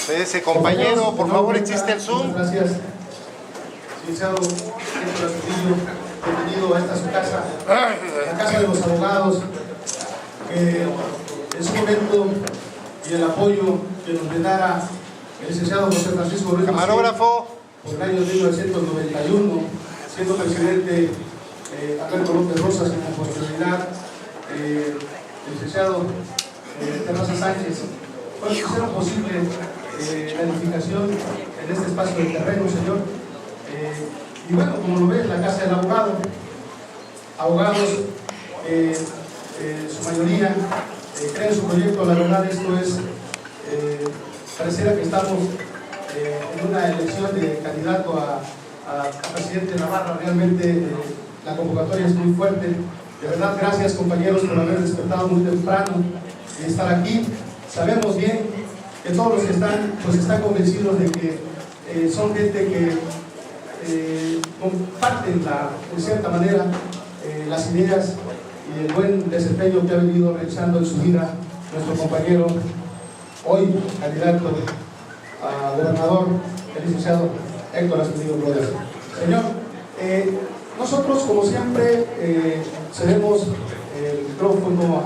Ese compañero, por favor, existe el Zoom. Gracias, licenciado Héctor Astudillo, bienvenido a esta su casa, la Casa de los Abogados, que en su momento y el apoyo que nos brindara el licenciado José Francisco Ruiz Camarógrafo. por el año 1991, siendo presidente Alberto López Rosas, en la posterioridad el licenciado Terraza Sánchez, hicieron posible la edificación en este espacio de terreno, señor. Y bueno, como lo ves, la Casa del Abogado, abogados, su mayoría creen su proyecto. La verdad, esto es, pareciera que estamos en una elección de candidato a presidente de Navarra. Realmente la convocatoria es muy fuerte. De verdad, gracias, compañeros, por haber despertado muy temprano y estar aquí. Sabemos bien que todos los que están, pues están convencidos de que son gente que comparten de cierta manera las ideas y el buen desempeño que ha venido realizando en su vida nuestro compañero, hoy candidato a gobernador, el licenciado Héctor Astudillo Rodríguez. Señor, nosotros, como siempre, cedemos el micrófono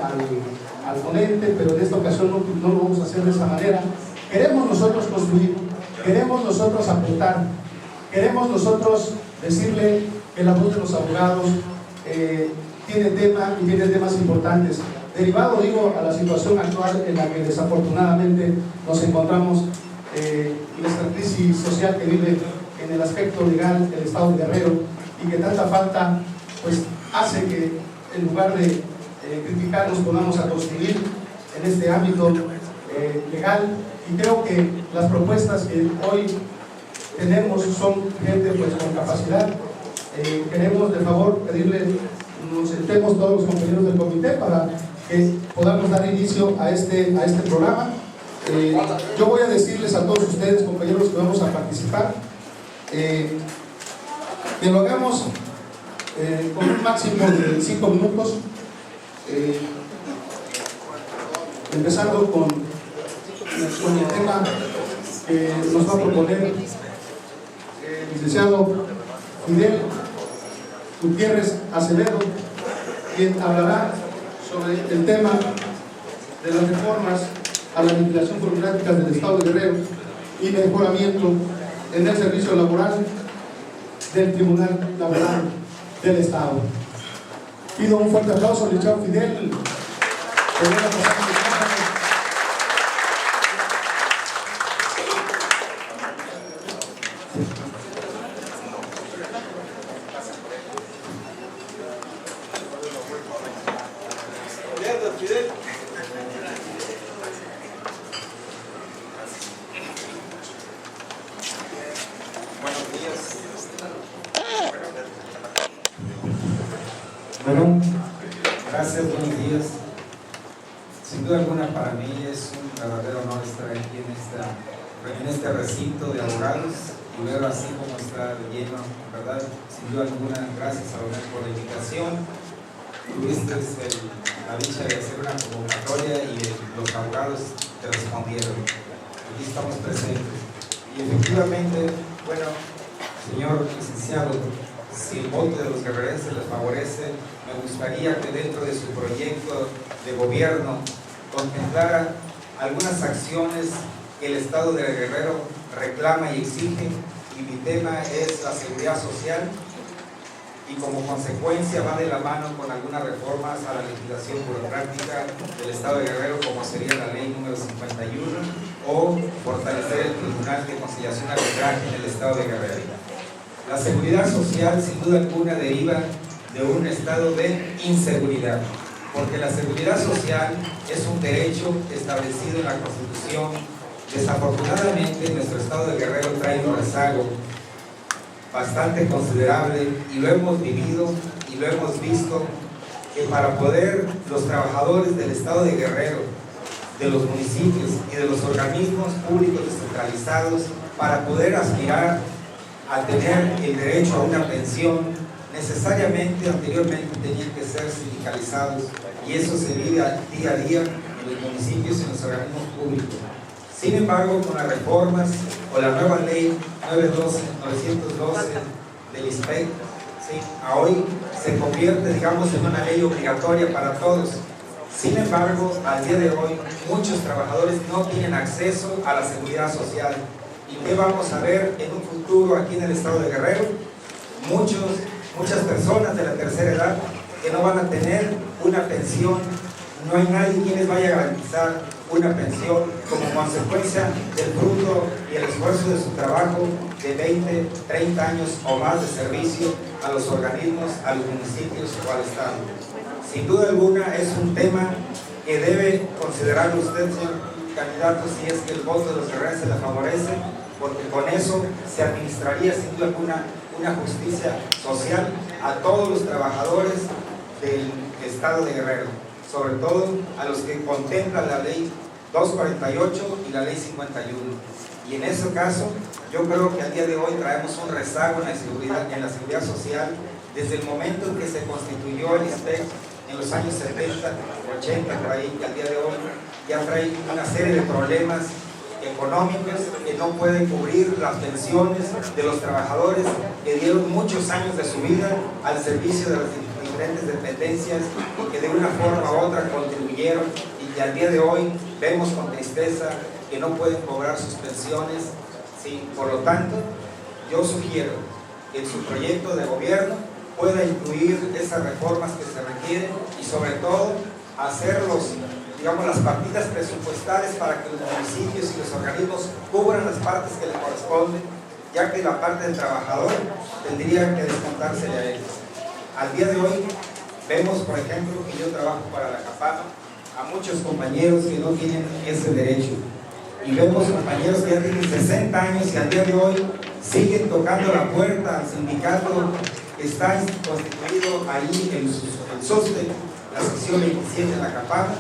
al ponente, pero en esta ocasión no lo vamos a hacer de esa manera. Queremos nosotros construir, queremos nosotros aportar, queremos nosotros decirle que la voz de los abogados tiene tema y tiene temas importantes. Derivado, digo, a la situación actual en la que desafortunadamente nos encontramos, y esta crisis social que vive en el aspecto legal el Estado de Guerrero, y que tanta falta pues hace que en lugar de criticar nos ponamos a construir en este ámbito legal. Y creo que las propuestas que hoy tenemos son gente pues con capacidad. Queremos de favor pedirle nos sentemos todos los compañeros del comité para que podamos dar inicio a este programa. Yo voy a decirles a todos ustedes, compañeros, que vamos a participar, que lo hagamos con un máximo de 5 minutos, empezando con el tema que nos va a proponer el licenciado Fidel Gutiérrez Acevedo, quien hablará sobre el tema de las reformas a la legislación burocrática del Estado de Guerrero y mejoramiento en el servicio laboral del Tribunal Laboral del Estado. Pido un fuerte aplauso al licenciado Fidel. Bueno, gracias, buenos días. Sin duda alguna para mí es un verdadero honor estar aquí en este recinto de abogados y ver así como está lleno, ¿verdad? Sin duda alguna, gracias a Leonel por la invitación. Tuviste la dicha de hacer una convocatoria y los abogados te respondieron. Aquí estamos presentes. Y efectivamente, bueno, señor licenciado, si el voto de los guerrerenses les favorece, me gustaría que dentro de su proyecto de gobierno contemplara algunas acciones que el Estado de Guerrero reclama y exige, y mi tema es la seguridad social, y como consecuencia va de la mano con algunas reformas a la legislación burocrática del Estado de Guerrero, como sería la ley número 51, o fortalecer el Tribunal de Conciliación y Arbitraje en el Estado de Guerrero. La seguridad social, sin duda alguna, deriva de un estado de inseguridad, porque la seguridad social es un derecho establecido en la Constitución. Desafortunadamente, nuestro Estado de Guerrero trae un rezago bastante considerable, y lo hemos vivido y lo hemos visto, que para poder los trabajadores del Estado de Guerrero, de los municipios y de los organismos públicos descentralizados, para poder aspirar a tener el derecho a una pensión, necesariamente anteriormente tenían que ser sindicalizados y eso se vive día a día en los municipios y en los organismos públicos. Sin embargo, con las reformas o la nueva ley 912 del ISPEC, ¿sí?, a hoy se convierte, digamos, en una ley obligatoria para todos. Sin embargo, al día de hoy, muchos trabajadores no tienen acceso a la seguridad social. ¿Y qué vamos a ver en un futuro aquí en el estado de Guerrero? Muchas personas de la tercera edad que no van a tener una pensión. No hay nadie quien les vaya a garantizar una pensión como consecuencia del fruto y el esfuerzo de su trabajo de 20, 30 años o más de servicio a los organismos, a los municipios o al estado. Sin duda alguna es un tema que debe considerar usted, señor candidato, si es que el voto de los guerreros se le favorece, porque con eso se administraría sin duda alguna una justicia social a todos los trabajadores del estado de Guerrero, sobre todo a los que contempla la ley 248 y la ley 51. Y en ese caso, yo creo que al día de hoy traemos un rezago en la seguridad social desde el momento en que se constituyó el ISPEC en los años 70, 80, por ahí, que al día de hoy ya trae una serie de problemas económicos que no pueden cubrir las pensiones de los trabajadores que dieron muchos años de su vida al servicio de las diferentes dependencias y que de una forma u otra contribuyeron, y al día de hoy vemos con tristeza que no pueden cobrar sus pensiones, ¿sí? Por lo tanto, yo sugiero que en su proyecto de gobierno pueda incluir esas reformas que se requieren y sobre todo hacer las partidas presupuestales para que los municipios y los organismos cubran las partes que le corresponden, ya que la parte del trabajador tendría que descontársele a ellos. Al día de hoy vemos, por ejemplo, que yo trabajo para la CAPAMA, a muchos compañeros que no tienen ese derecho, y vemos compañeros que ya tienen 60 años y al día de hoy siguen tocando la puerta al sindicato que está constituido ahí en el SOSTE, la sección 27 de la CAPAMA,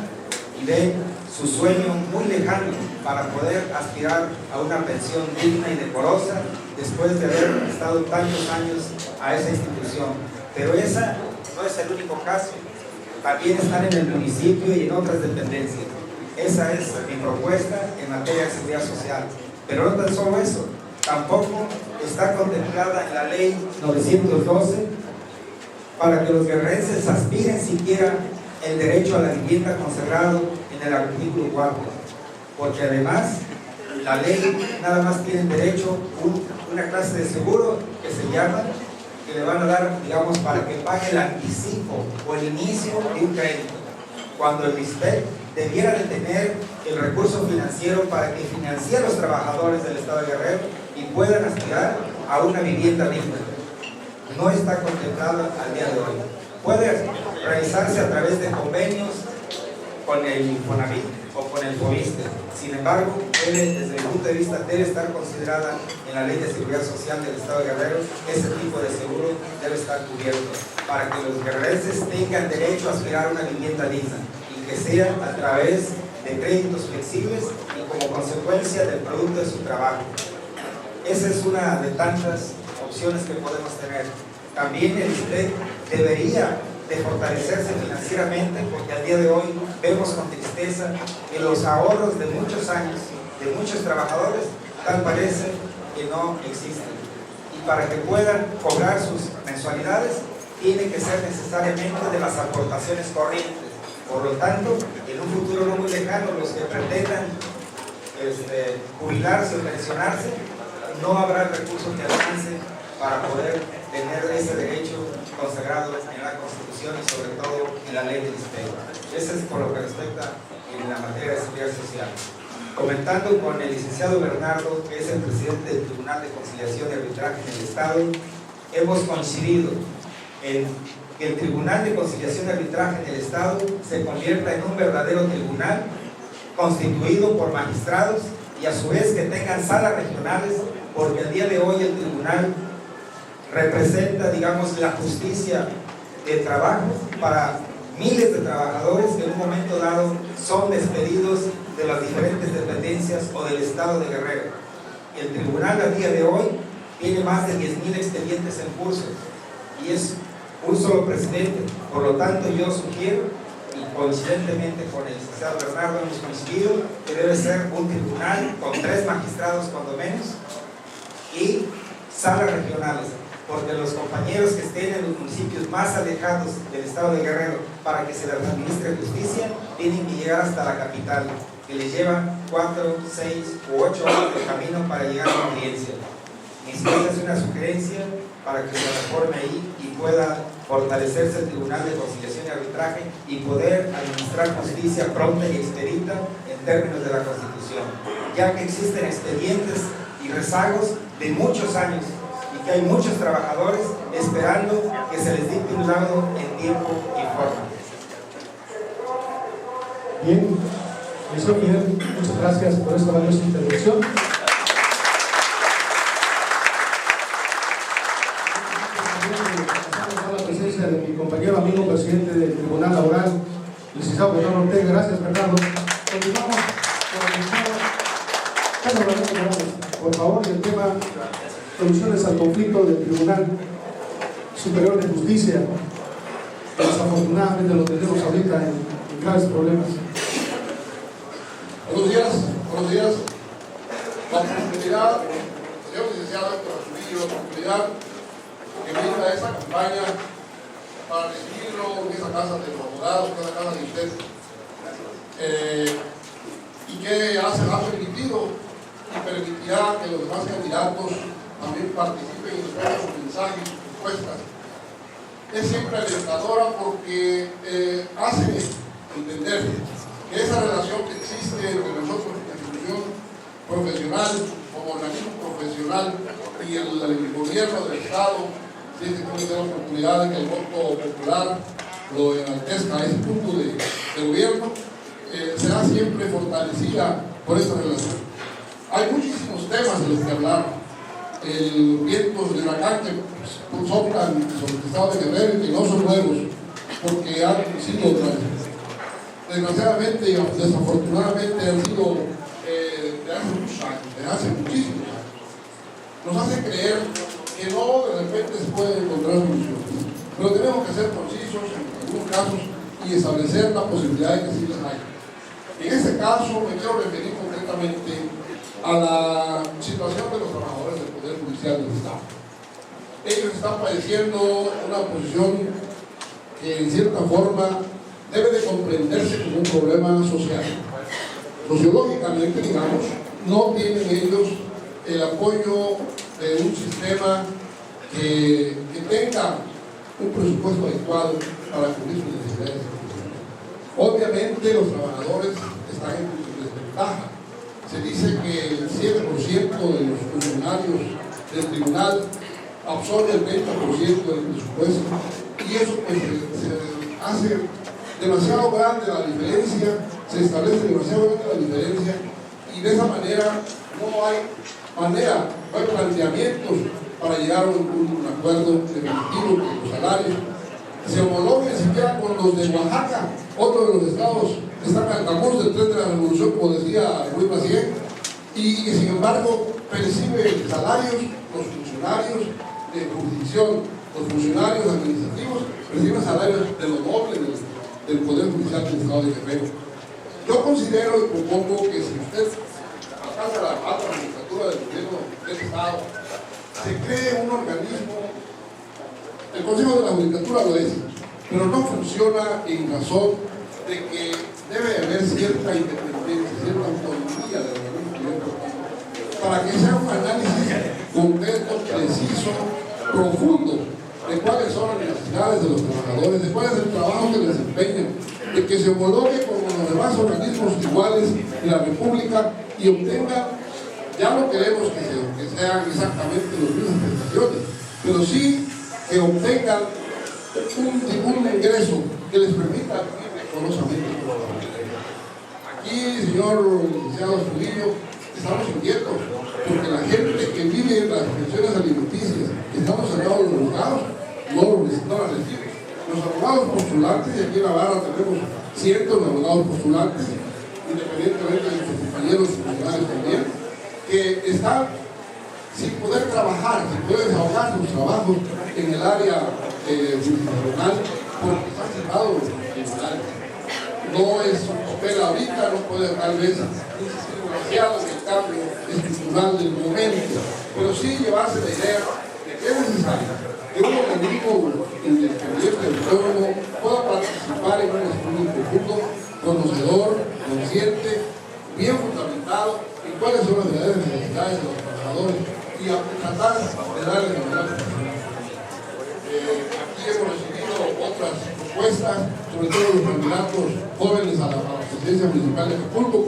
y ven su sueño muy lejano para poder aspirar a una pensión digna y decorosa después de haber estado tantos años a esa institución. Pero esa no es el único caso, también están en el municipio y en otras dependencias. Esa es mi propuesta en materia de seguridad social. Pero no tan solo eso, tampoco está contemplada en la ley 912 para que los guerrerenses aspiren siquiera el derecho a la vivienda consagrado en el artículo 4, porque además la ley nada más tiene derecho a una clase de seguro que se llama, que le van a dar, digamos, para que pague el anticipo o el inicio de un crédito, cuando el ISPEC debiera de tener el recurso financiero para que financie a los trabajadores del estado de Guerrero y puedan aspirar a una vivienda digna. No está contemplado al día de hoy. Puede realizarse a través de convenios con el Infonavit o con el FOBISTE. Sin embargo, desde mi punto de vista, debe estar considerada en la Ley de Seguridad Social del Estado de Guerrero. Ese tipo de seguro debe estar cubierto para que los guerrerenses tengan derecho a aspirar a una vivienda digna y que sea a través de créditos flexibles y como consecuencia del producto de su trabajo. Esa es una de tantas opciones que podemos tener. También el ISPEC debería de fortalecerse financieramente, porque al día de hoy vemos con tristeza que los ahorros de muchos años de muchos trabajadores tal parece que no existen, y para que puedan cobrar sus mensualidades tiene que ser necesariamente de las aportaciones corrientes. Por lo tanto, en un futuro no muy lejano, los que pretendan jubilarse o pensionarse, no habrá recursos que alcancen para poder tener ese derecho consagrado en la Constitución y sobre todo en la ley del ISPEC. Eso es por lo que respecta en la materia de seguridad social. Comentando con el licenciado Bernardo, que es el presidente del Tribunal de Conciliación y Arbitraje en el Estado, hemos coincidido en que el Tribunal de Conciliación y Arbitraje en el Estado se convierta en un verdadero tribunal constituido por magistrados y a su vez que tengan salas regionales, porque el día de hoy el tribunal representa, digamos, la justicia de trabajo para miles de trabajadores que en un momento dado son despedidos de las diferentes dependencias o del estado de Guerrero. El tribunal a día de hoy tiene más de 10,000 expedientes en curso y es un solo presidente. Por lo tanto, yo sugiero y coincidentemente con el licenciado Bernardo hemos coincidido que debe ser un tribunal con 3 magistrados cuando menos y salas regionales, porque los compañeros que estén en los municipios más alejados del estado de Guerrero para que se les administre justicia tienen que llegar hasta la capital, que les lleva 4, 6 u 8 horas de camino para llegar a una audiencia. Esta es una sugerencia para que se reforme ahí y pueda fortalecerse el Tribunal de Conciliación y Arbitraje y poder administrar justicia pronta y expedita en términos de la Constitución, ya que existen expedientes y rezagos de muchos años y que hay muchos trabajadores esperando que se les dicte un laudo en tiempo y forma. Bien, señor Miguel, muchas gracias por esta valiosa intervención. La presencia de mi compañero, amigo, presidente del Tribunal Laboral, licenciado Bernardo Ortega. Gracias, Bernardo. Continuamos con el licenciado por favor, el tema soluciones al conflicto del Tribunal Superior de Justicia. Desafortunadamente lo tenemos ahorita en graves problemas. Buenos días. La oportunidad, señor licenciado Héctor Astudillo, la oportunidad que brinda esa campaña para recibirlo en esa casa de los abogados, en esa casa de usted, y que ha permitido y permitirá que los demás candidatos también participen y expresen sus mensajes y sus propuestas. Es siempre alentadora porque hace entender que esa relación que existe entre nosotros, la institución profesional, como organismo profesional y el gobierno del Estado, si es que puede tener la oportunidad de que el voto popular lo enaltezca a ese punto de gobierno, será siempre fortalecida por esta relación. Hay muchísimos temas de los que hablar. El vientos de huracán que soplan sobre el estado de Guerrero y que no son nuevos, porque han sido desgraciadamente y desafortunadamente han sido de hace muchos años, de hace muchísimos años. Nos hace creer que no de repente se pueden encontrar soluciones, pero tenemos que ser concisos en algunos casos y establecer la posibilidad de que sí las haya. En este caso me quiero referir concretamente a la situación de los trabajadores del Poder Judicial del Estado. Ellos están padeciendo una posición que en cierta forma debe de comprenderse como un problema social. Sociológicamente, digamos, no tienen ellos el apoyo de un sistema que tenga un presupuesto adecuado para cubrir sus necesidades. Obviamente los trabajadores están en desventaja. Se dice que el 7% de los funcionarios del tribunal absorbe el 20% del presupuesto y eso pues se hace demasiado grande la diferencia, se establece demasiado grande la diferencia y de esa manera no hay planteamientos para llegar a un acuerdo definitivo que los salarios se homologuen siquiera con los de Oaxaca, otro de los estados están altavoz del tren de la revolución, como decía Luis Macié, y que sin embargo perciben salarios los funcionarios de jurisdicción, los funcionarios administrativos reciben salarios de lo doble del Poder Judicial del Estado de Guerrero. Yo considero y propongo que si usted alcanza la alta magistratura del gobierno del Estado, se cree un organismo. El Consejo de la Judicatura lo es, pero no funciona en razón de que debe haber cierta independencia, cierta autonomía del organismo para que sea un análisis concreto, preciso, profundo de cuáles son las necesidades de los trabajadores, de cuál es el trabajo que desempeñan, de que se homologue con los demás organismos iguales de la República y obtenga, ya no queremos que sean exactamente las mismas prestaciones, pero sí que obtengan un ingreso que les permita vivir decorosamente. Aquí, señor licenciado Astudillo, estamos inquietos porque la gente que vive en las pensiones alimenticias, que estamos cerrados los juzgados, no las recibe. Los abogados postulantes, y aquí en Navarra tenemos cientos de abogados postulantes, independientemente de sus compañeros funcionarios también, que están sin poder trabajar, sin poder desahogar sus trabajos en el área jurisdiccional porque están cerrados los tribunales. no es su papel ahorita, no puede tal vez insistir demasiado en el cambio estructural del momento, pero sí llevarse la idea de que es necesario que un organismo independiente del pueblo pueda participar en un estudio conjunto, conocedor, consciente, bien fundamentado en cuáles son las verdaderas necesidades de los trabajadores y a tratar de darle la mejor prestación. Aquí hemos recibido otras propuestas, sobre todo los candidatos jóvenes a la presidencia municipal de Acapulco,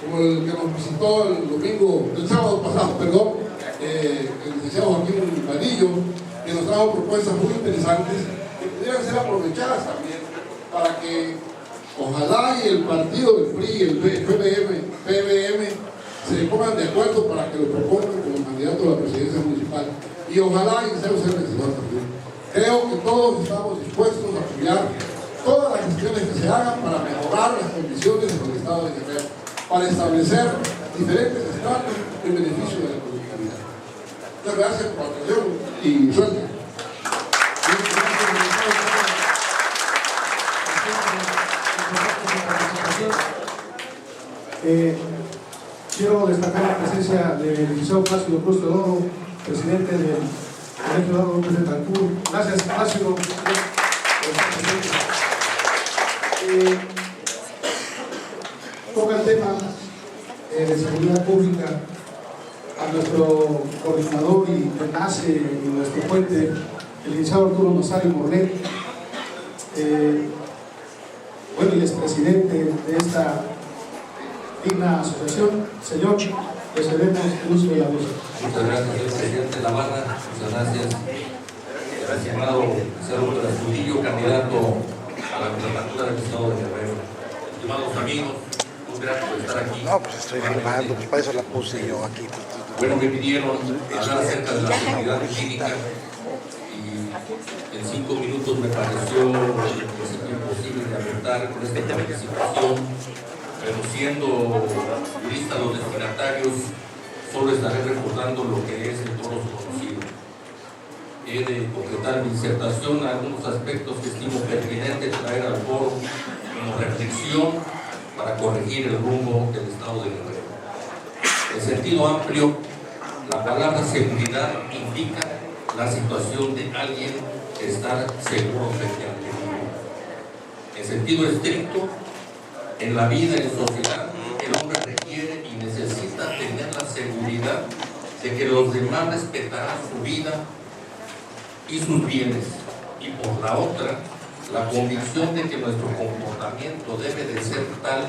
como el que nos visitó el sábado pasado, el licenciado Joaquín Vadillo, que nos trajo propuestas muy interesantes que pudieran ser aprovechadas también para que ojalá y el partido del PRI y el PBM se pongan de acuerdo para que lo propongan como candidato a la presidencia municipal, y ojalá y sea vencedor también. Creo que todos estamos dispuestos a apoyar todas las gestiones que se hagan para mejorar las condiciones del Estado de Guerrero, para establecer diferentes estratos en beneficio de la colectividad. Muchas gracias por la atención y suerte. Quiero destacar la presencia del licenciado Plácido Cruz Teodoro, presidente del Colegio Eduardo López de Cancún. Gracias, Plácido. Toca el tema de seguridad pública a nuestro coordinador y enlace y nuestro puente, el licenciado Arturo Nazario Morlet, bueno, y es presidente de esta digna asociación. Señor, le cedemos el uso de la voz. Muchas gracias, señor presidente Navarra. Muchas gracias. Gracias, estimado Salvador Astudillo, candidato a la gobernatura del Estado de Guerrero. Estimados amigos, muy gracias por estar aquí. No, pues estoy filmando, pues para eso la puse yo aquí. Bueno, me pidieron hablar acerca de la seguridad jurídica y en 5 minutos me pareció imposible de aportar con esta participación, pero siendo lista los destinatarios, solo estaré recordando lo que es en todos conocido. He de concretar mi disertación a algunos aspectos que estimo pertinente traer al foro como reflexión para corregir el rumbo del Estado de Guerrero. En sentido amplio, la palabra seguridad indica la situación de alguien que está seguro frente al peligro. En sentido estricto, en la vida en sociedad, el hombre requiere y necesita tener la seguridad de que los demás respetarán su vida y sus bienes, y por la otra, la convicción de que nuestro comportamiento debe de ser tal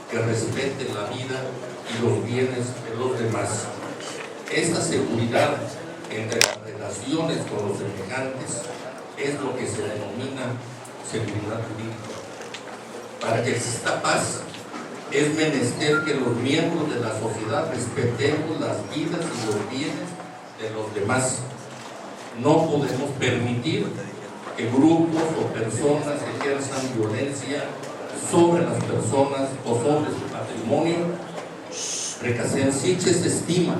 que respete la vida y los bienes de los demás. Esta seguridad entre las relaciones con los semejantes es lo que se denomina seguridad jurídica. Para que exista paz, es menester que los miembros de la sociedad respetemos las vidas y los bienes de los demás. No podemos permitir que grupos o personas ejerzan violencia sobre las personas o sobre su patrimonio. Recasensiches estima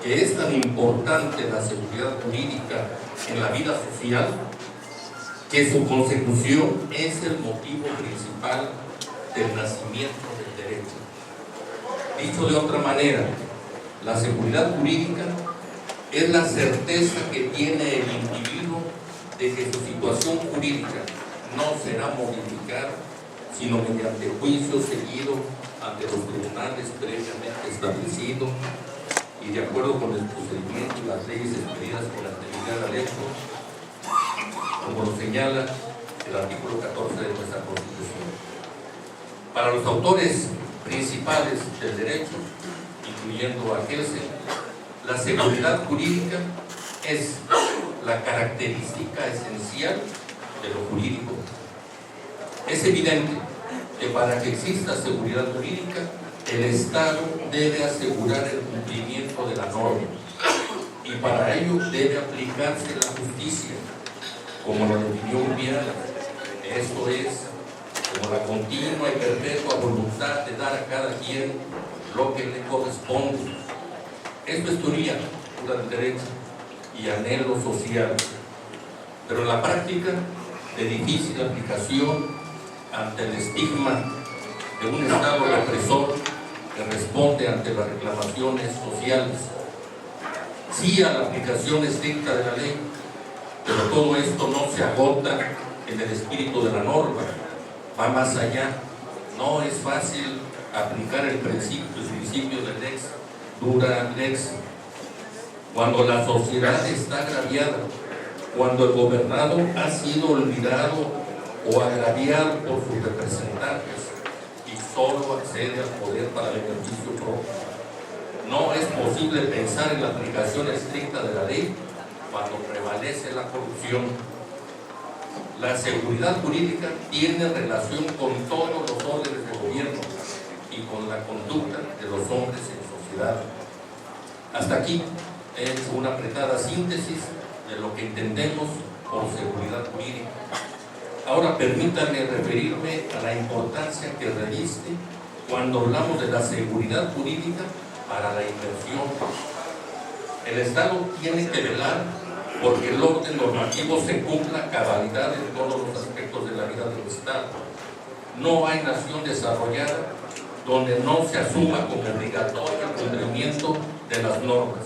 que es tan importante la seguridad jurídica en la vida social que su consecución es el motivo principal del nacimiento del derecho. Dicho de otra manera, la seguridad jurídica es la certeza que tiene el individuo de que su situación jurídica no será modificada, sino mediante juicio seguido ante los tribunales previamente establecidos y de acuerdo con el procedimiento y las leyes expedidas con anterioridad al hecho, como lo señala el artículo 14 de nuestra Constitución. Para los autores principales del derecho, incluyendo a Kelsen, la seguridad jurídica es la característica esencial de lo jurídico. Es evidente que para que exista seguridad jurídica, el Estado debe asegurar el cumplimiento de la norma y para ello debe aplicarse la justicia, como lo definió Urbiela, esto es, como la continua y perpetua voluntad de dar a cada quien lo que le corresponde. Esto es teoría pura del derecho y anhelo social, pero en la práctica de difícil aplicación ante el estigma de un Estado represor que responde ante las reclamaciones sociales. Sí a la aplicación estricta de la ley, pero todo esto no se agota en el espíritu de la norma, va más allá. No es fácil aplicar el principio del lex dura lex. Cuando la sociedad está agraviada, cuando el gobernado ha sido olvidado o agraviado por sus representantes y solo accede al poder para el beneficio propio. No es posible pensar en la aplicación estricta de la ley cuando prevalece la corrupción. La seguridad jurídica tiene relación con todos los órdenes de gobierno y con la conducta de los hombres en sociedad. Hasta aquí he hecho una apretada síntesis de lo que entendemos por seguridad jurídica. Ahora permítanme referirme a la importancia que reviste cuando hablamos de la seguridad jurídica para la inversión. El Estado tiene que velar porque el orden normativo se cumpla a cabalidad en todos los aspectos de la vida del Estado. No hay nación desarrollada donde no se asuma como obligatorio el cumplimiento de las normas.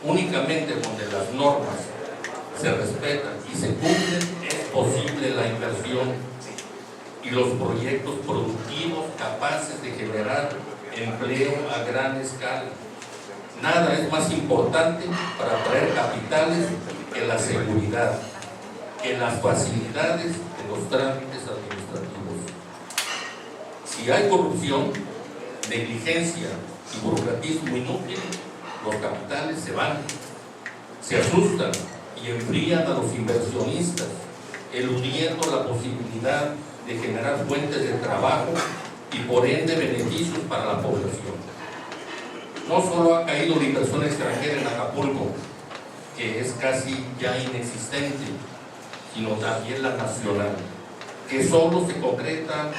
Únicamente donde las normas se respetan y se cumplen es posible la inversión y los proyectos productivos capaces de generar empleo a gran escala. Nada es más importante para atraer capitales que la seguridad, que las facilidades de los trámites administrativos. Si hay corrupción, negligencia y burocratismo inútil, los capitales se van, se asustan y enfrían a los inversionistas, eludiendo la posibilidad de generar fuentes de trabajo y por ende beneficios para la población. No solo ha caído la inversión extranjera en Acapulco, que es casi ya inexistente, sino también la nacional, que solo se concreta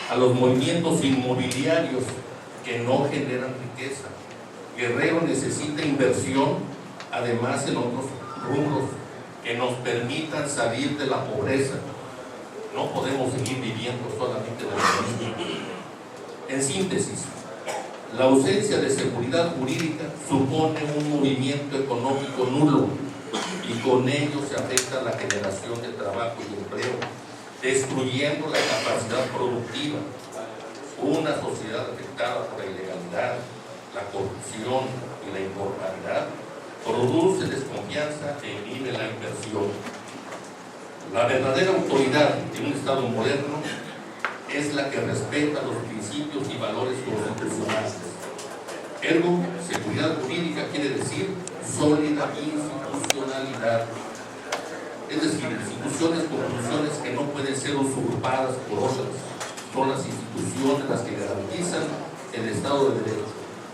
a los movimientos inmobiliarios que no generan riqueza. Guerrero necesita inversión, además en otros rubros que nos permitan salir de la pobreza. No podemos seguir viviendo solamente de lo mismo. En síntesis, la ausencia de seguridad jurídica supone un movimiento económico nulo y con ello se afecta la generación de trabajo y empleo, destruyendo la capacidad productiva. Una sociedad afectada por la ilegalidad, la corrupción y la informalidad produce desconfianza e inhibe la inversión. La verdadera autoridad de un Estado moderno es la que respeta los principios y valores constitucionales. Ergo, seguridad jurídica quiere decir sólida institucionalidad. Es decir, instituciones con funciones que no pueden ser usurpadas por otras. Son las instituciones las que garantizan el Estado de Derecho.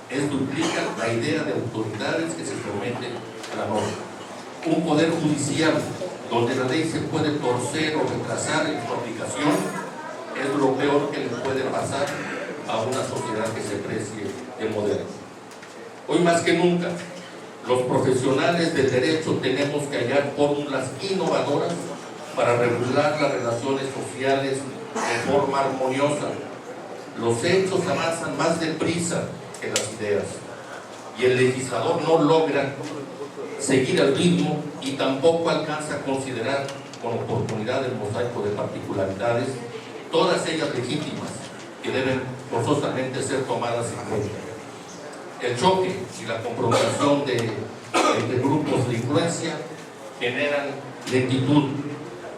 Esto implica la idea de autoridades que se someten a la norma. Un poder judicial donde la ley se puede torcer o retrasar en su aplicación es lo peor que le puede pasar a una sociedad que se precie de moderna. Hoy más que nunca, los profesionales del derecho tenemos que hallar fórmulas innovadoras para regular las relaciones sociales de forma armoniosa. Los hechos avanzan más deprisa que las ideas y el legislador no logra seguir el ritmo y tampoco alcanza a considerar con oportunidad el mosaico de particularidades, todas ellas legítimas, que deben forzosamente ser tomadas en cuenta. El choque y la confrontación entre grupos de influencia generan lentitud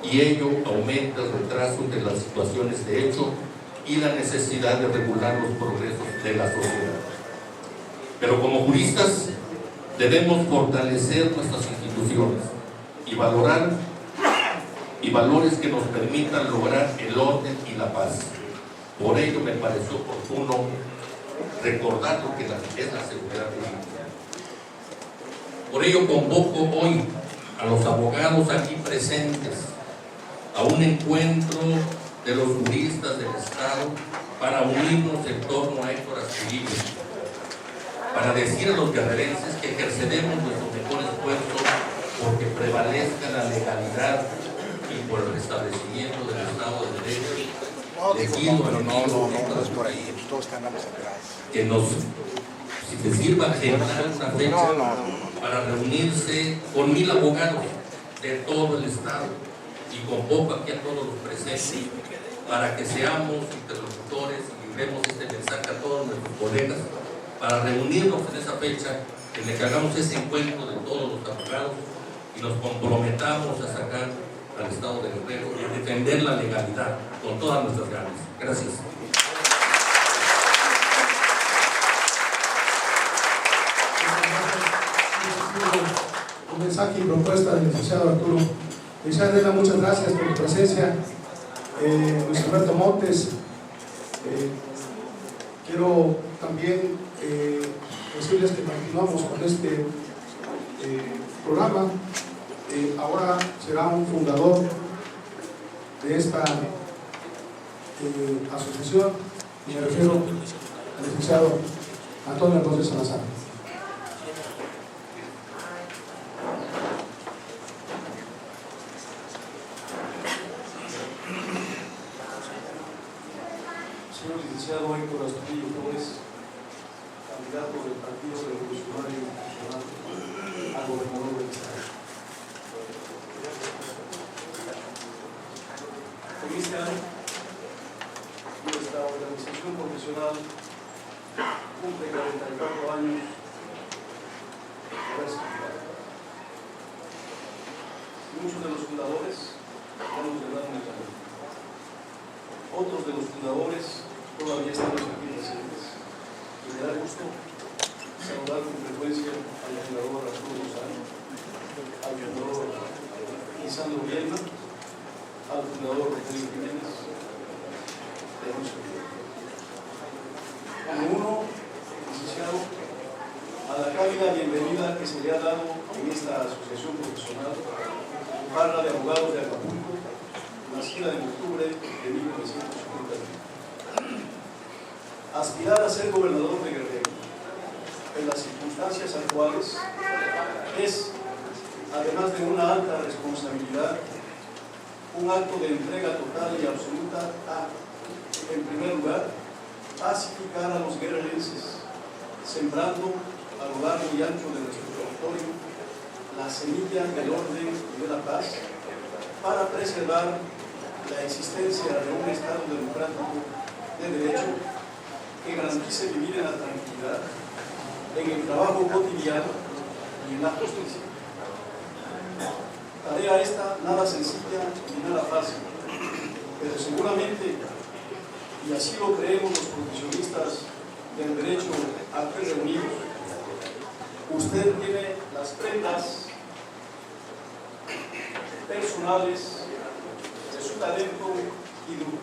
y ello aumenta el retraso de las situaciones de hecho y la necesidad de regular los progresos de la sociedad. Pero como juristas debemos fortalecer nuestras instituciones y valorar valores que nos permitan lograr el orden y la paz. Por ello me pareció oportuno recordar lo que es la seguridad jurídica. Por ello convoco hoy a los abogados aquí presentes a un encuentro de los juristas del Estado para unirnos en torno a Héctor Astudillo, para decir a los guerrerenses que ejerceremos nuestro mejor esfuerzo porque prevalezca la legalidad y por el restablecimiento del Estado de Derecho. No, Les digo, pido no, pero al no equipo es por ahí, pues todos estamos atrás. que nos, si te sirva agendar una fecha para reunirse con 1000 abogados de todo el Estado y convoco aquí a todos los presentes para que seamos interlocutores y llevemos este mensaje a todos nuestros colegas para reunirnos en esa fecha, en la que hagamos ese encuentro de todos los abogados y nos comprometamos a sacar al Estado de Guerrero y a defender la legalidad con todas nuestras ganas. Gracias. Un mensaje y propuesta del licenciado Arturo. Licenciada Adela, muchas gracias por tu presencia. Luis Alberto Montes, quiero también decirles que continuamos con este programa. Ahora será un fundador de esta asociación, y me refiero al licenciado Antonio Rodríguez Salazar. Señor licenciado Héctor Astudillo Flores, candidato del Partido Revolucionario Institucional a gobernador del Estado. En este año, nuestra organización profesional cumple 44 años de haberse fundado. Muchos de los fundadores ya nos llevaron el camino. Otros de los fundadores todavía estamos aquí presentes. Y me da gusto saludar con frecuencia al fundador Arturo Lozano, al fundador Lisandro Bielma, al fundador Rodrigo Jiménez, de Luis Alberto. Como uno, licenciado, a la cálida bienvenida que se le ha dado en esta asociación profesional, Barra de Abogados de Acapulco, nacida en octubre de 1951. Aspirar a ser gobernador de Guerrero en las circunstancias actuales es, además de una alta responsabilidad, un acto de entrega total y absoluta a, en primer lugar, pacificar a los guerrerenses, sembrando a lo largo y ancho de nuestro territorio la semilla del orden y de la paz, para preservar la existencia de un Estado democrático de derecho que garantice vivir en la tranquilidad, en el trabajo cotidiano y en la justicia. Tarea esta nada sencilla ni nada fácil, pero seguramente, y así lo creemos los profesionistas del derecho aquí reunidos, usted tiene las prendas personales de su talento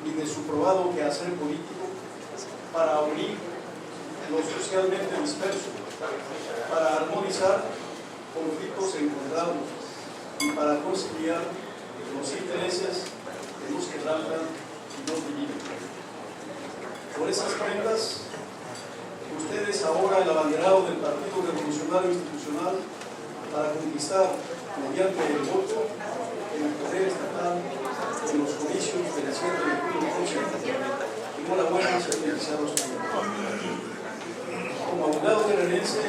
y de su probado quehacer político para unir lo socialmente disperso, para armonizar conflictos encontrados y para conciliar los intereses que nos quebrantan y nos dividen. Por esas prendas, usted es ahora el abanderado del Partido Revolucionario Institucional para conquistar, mediante el voto, en el poder estatal, en los comicios del 7 de julio próximo. Enhorabuena, señor licenciado. Como abogado guerrerense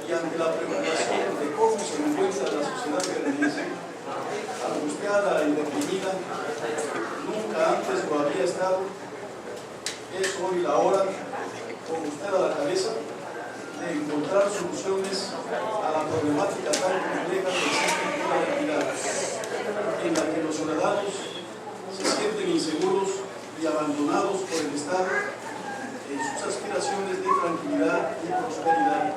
y ante la preocupación de cómo se encuentra la sociedad guerrerense, angustiada y deprimida, nunca antes lo había estado, es hoy la hora, con usted a la cabeza, de encontrar soluciones a la problemática tan compleja que existe en toda la entidad, en la que los ciudadanos se sienten inseguros y abandonados por el Estado en sus aspiraciones de tranquilidad y prosperidad.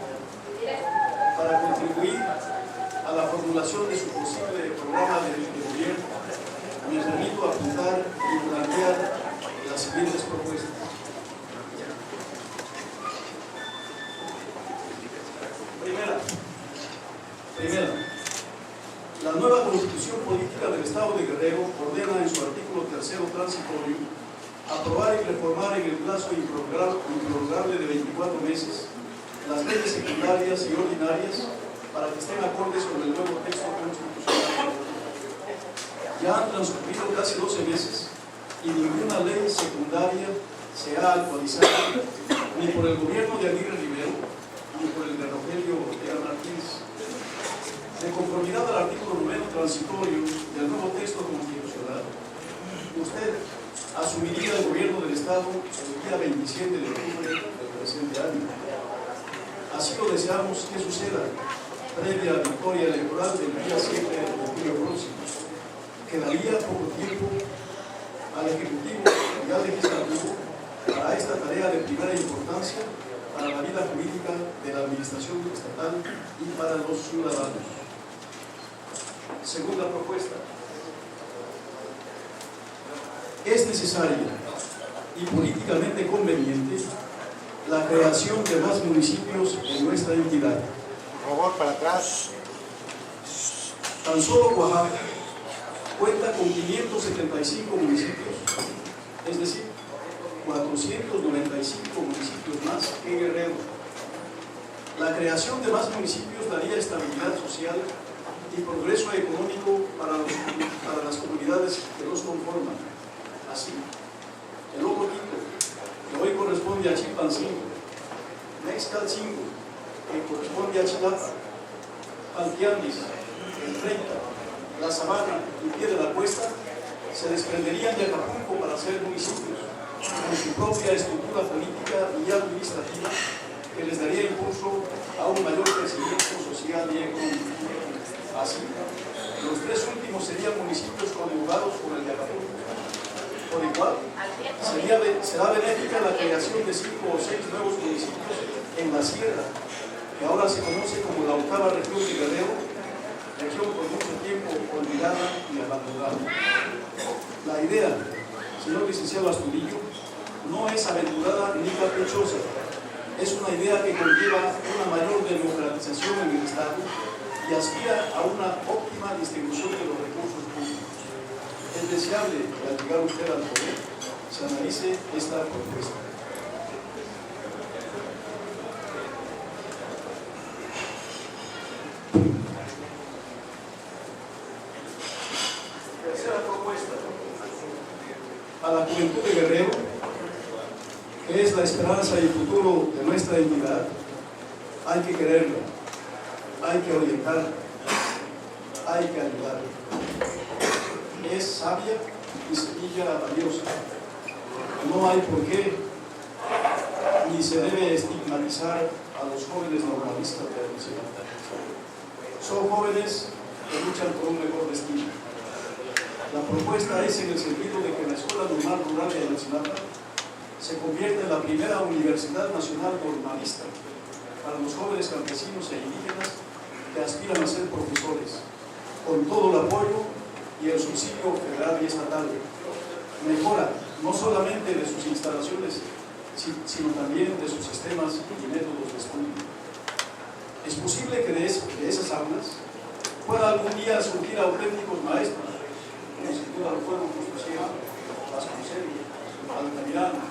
Para contribuir a la formulación de su posible programa de gobierno, me permito apuntar y plantear las siguientes propuestas. Primera, la nueva Constitución Política del Estado de Guerrero ordena en su artículo 3º transitorio aprobar y reformar en el plazo improrrogable de 24 meses las leyes secundarias y ordinarias para que estén acordes con el nuevo texto constitucional. Ya han transcurrido casi 12 meses y ninguna ley secundaria se ha actualizado ni por el gobierno de Aguirre Rivero ni por el de Rogelio Ortega Martínez. De conformidad al artículo 9 transitorio del nuevo texto constitucional, usted asumiría el gobierno del Estado el día 27 de octubre del presente año. Así lo deseamos que suceda, previa victoria electoral del día 7 de julio próximo. Quedaría poco tiempo al Ejecutivo y al Legislativo para esta tarea de primera importancia para la vida jurídica de la administración estatal y para los ciudadanos. Segunda propuesta. Es necesaria y políticamente conveniente la creación de más municipios en nuestra entidad. Por favor, para atrás. Tan solo Oaxaca cuenta con 575 municipios, es decir, 495 municipios más que Guerrero. La creación de más municipios daría estabilidad social y progreso económico para las comunidades que los conforman. Así, el Ocotillo, que hoy corresponde a Chilpancingo, Mexcalcingo, que corresponde a Chilapa, Pantiandis, el 30, La Sabana y Pie de la Cuesta, se desprenderían de Acapulco para ser municipios, con su propia estructura política y administrativa, que les daría impulso a un mayor crecimiento social y económico. Así, los tres últimos serían municipios conjugados con el de Acapulco. Por igual, será benéfica la creación de 5 o 6 nuevos municipios en la Sierra, que ahora se conoce como la octava región de Guerrero, región por mucho tiempo olvidada y abandonada. La idea, señor licenciado Astudillo, no es aventurada ni caprichosa. Es una idea que conlleva una mayor democratización en el Estado y aspira a una óptima distribución de los recursos públicos. Es deseable que al llegar usted al poder se analice esta propuesta. Tercera propuesta. A la juventud de Guerrero, que es la esperanza y el futuro de nuestra entidad, hay que quererla, hay que orientarla, hay que ayudarla. Es sabia y semilla valiosa. No hay por qué ni se debe estigmatizar a los jóvenes normalistas de la ciudad. Son jóvenes que luchan por un mejor destino. La propuesta es en el sentido de que la Escuela Normal Rural de Ayotzinapa se convierte en la primera universidad nacional normalista para los jóvenes campesinos e indígenas que aspiran a ser profesores, con todo el apoyo y el subsidio federal y estatal. Mejora no solamente de sus instalaciones, sino también de sus sistemas y métodos de estudio. Es posible que de esas aulas pueda algún día surgir auténticos maestros, como sin duda lo fueron Justiciero, Vasconcelos, Altamirano,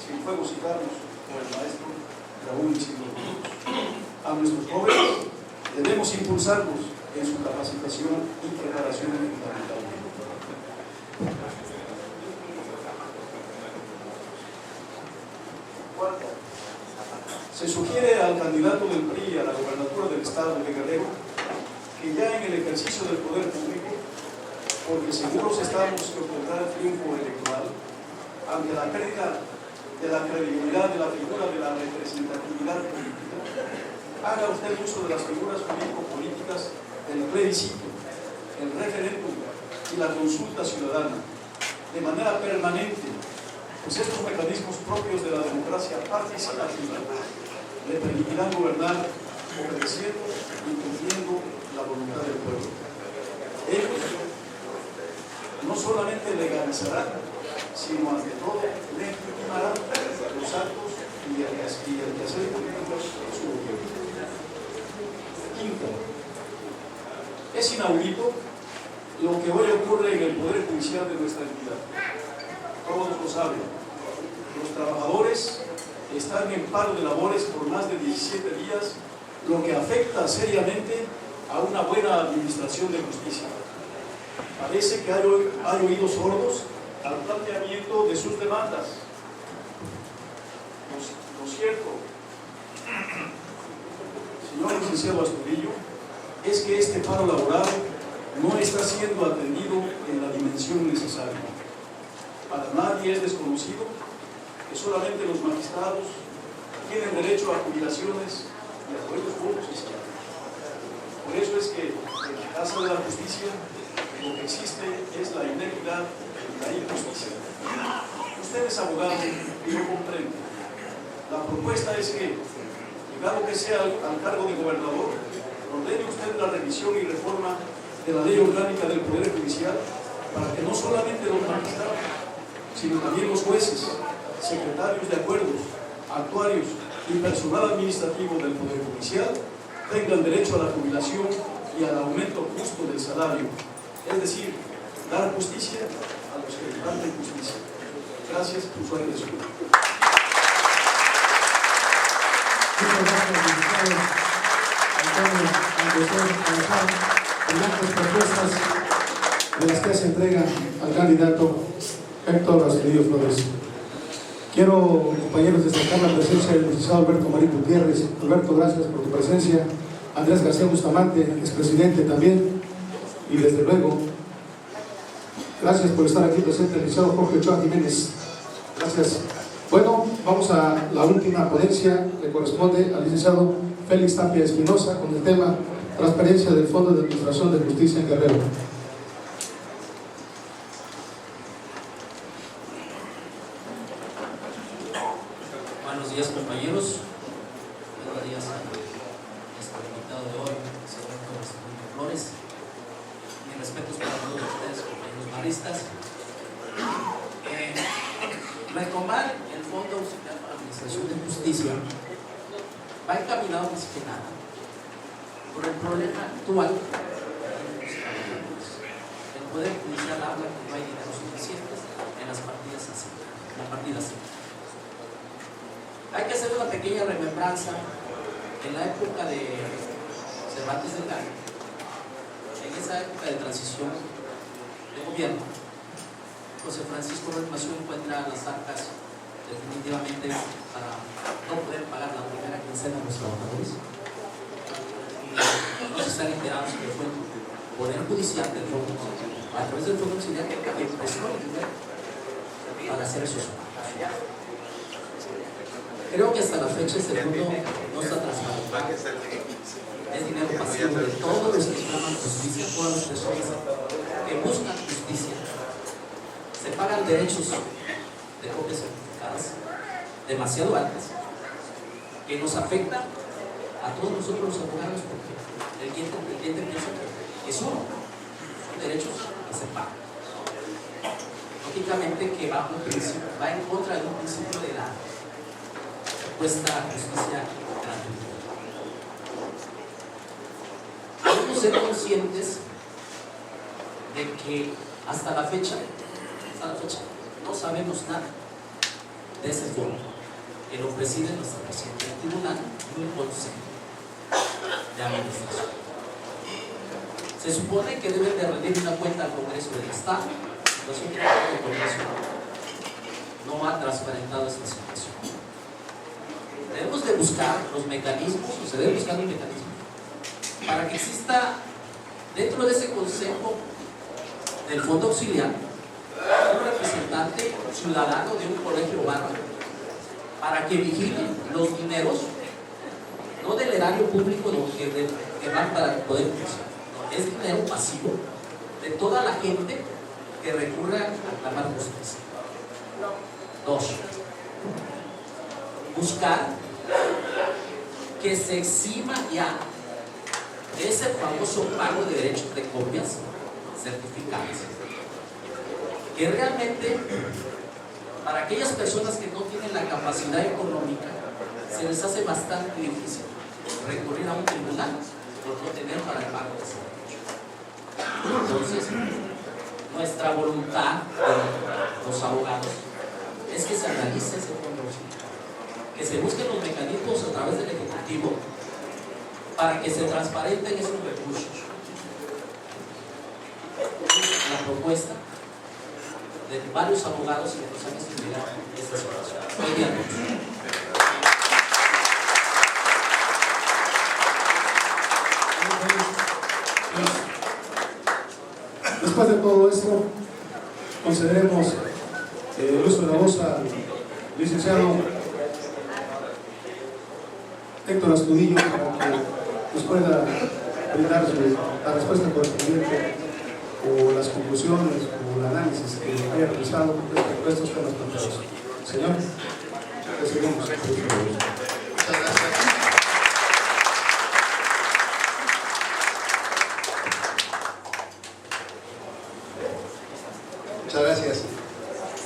Cienfuegos y Carlos, o el maestro Raúl Isidro. A nuestros jóvenes debemos impulsarlos en su capacitación y preparación fundamental. Cuarto, se sugiere al candidato del PRI a la gobernatura del estado de Guerrero que ya en el ejercicio del poder público, porque seguros estamos que obtendrá el triunfo electoral, ante la pérdida de la credibilidad de la figura de la representatividad política, haga usted uso de las figuras político-políticas del plebiscito, el referéndum y la consulta ciudadana, de manera permanente, pues estos mecanismos propios de la democracia participativa le permitirán gobernar obedeciendo y cumpliendo la voluntad del pueblo. Ellos no solamente legalizarán, sino ante todo legitimarán los actos y el quehacer político de su gobierno. Quinto, es inaudito lo que hoy ocurre en el Poder Judicial de nuestra entidad. Todos lo saben. Los trabajadores están en paro de labores por más de 17 días, lo que afecta seriamente a una buena administración de justicia. Parece que hay oídos sordos al planteamiento de sus demandas. Lo cierto, señor licenciado Astudillo, es que este paro laboral no está siendo atendido en la dimensión necesaria. Para nadie es desconocido que solamente los magistrados tienen derecho a jubilaciones y a buenos bonos y salarios. Por eso es que en la Casa de la Justicia lo que existe es la inequidad y la injusticia. Usted es abogado y lo comprende. La propuesta es que, llegado que sea al cargo de gobernador, ordene usted la revisión y reforma de la ley orgánica del Poder Judicial para que no solamente los magistrados, sino también los jueces, secretarios de acuerdos, actuarios y personal administrativo del Poder Judicial tengan derecho a la jubilación y al aumento justo del salario, es decir, dar justicia a los que imparten justicia. Gracias por su atención. Muchas gracias, diputado Antonio Alcocer por las propuestas de las que se entrega al candidato Héctor Astudillo Flores. Quiero, compañeros, destacar la presencia del licenciado Alberto Marín Gutiérrez. Alberto, gracias por tu presencia. Andrés García Bustamante, expresidente también. Y desde luego, gracias por estar aquí presente, el licenciado Jorge Ochoa Jiménez. Gracias. Bueno, vamos a la última ponencia que corresponde al licenciado Félix Tapia Espinosa con el tema Transparencia del Fondo de Administración de Justicia en Guerrero. Buenos días, compañeros. Buenos días a nuestro invitado de hoy, el señor Héctor Astudillo Flores. Mis respetos para todos ustedes, compañeros maristas. Retomar el Fondo Auxiliar para la Administración de Justicia va encaminado más que nada por el problema actual. El Poder Judicial habla que no hay dinero suficientes en las partidas así, en la partida así. Hay que hacer una pequeña remembranza en la época de Cervantes del Gallo, en esa época de transición de gobierno. José Francisco Mació encuentra las arcas definitivamente para no poder pagar la primera quincena de los trabajadores. No se están enterados que fue el Poder Judicial del Fondo, a través del Fondo Auxiliar, que empezó el dinero para hacer esos pagos. Creo que hasta la fecha este fondo no está transparente. Es dinero pasivo de todos los que llaman justicia, todas las personas que buscan justicia. Se pagan derechos de copias certificadas demasiado altas que nos afecta a todos nosotros los abogados, porque el cliente piensa que es uno, son derechos que se pagan. Lógicamente que va en contra de un principio de la supuesta justicia gratuita. Debemos ser conscientes de que hasta la fecha no sabemos nada de ese fondo, que lo preside nuestra presidenta del tribunal y un consejo de administración. Se supone que deben de rendir una cuenta al Congreso del Estado. El Congreso no ha transparentado esta situación. Debemos de buscar los mecanismos, o se debe buscar un mecanismo para que exista dentro de ese consejo del Fondo Auxiliar un representante ciudadano de un colegio barra para que vigile los dineros, no del erario público que van para el Poder Judicial, es dinero pasivo de toda la gente que recurre a clamar justicia. 2. Buscar que se exima ya ese famoso pago de derechos de copias certificadas, que realmente para aquellas personas que no tienen la capacidad económica se les hace bastante difícil recurrir a un tribunal por no tener para el pago de ese derecho. Entonces, nuestra voluntad de los abogados es que se analice ese fondo, que se busquen los mecanismos a través del Ejecutivo para que se transparenten esos recursos. La propuesta de varios abogados que nos han estudiado esta situación. Muy bien. Después de todo esto, concederemos el uso de la voz al licenciado Héctor Astudillo para que nos pueda brindar la respuesta correspondiente o las conclusiones o el análisis que haya realizado respecto a estos temas planteados. Señor, recibimos. Muchas gracias. Muchas gracias.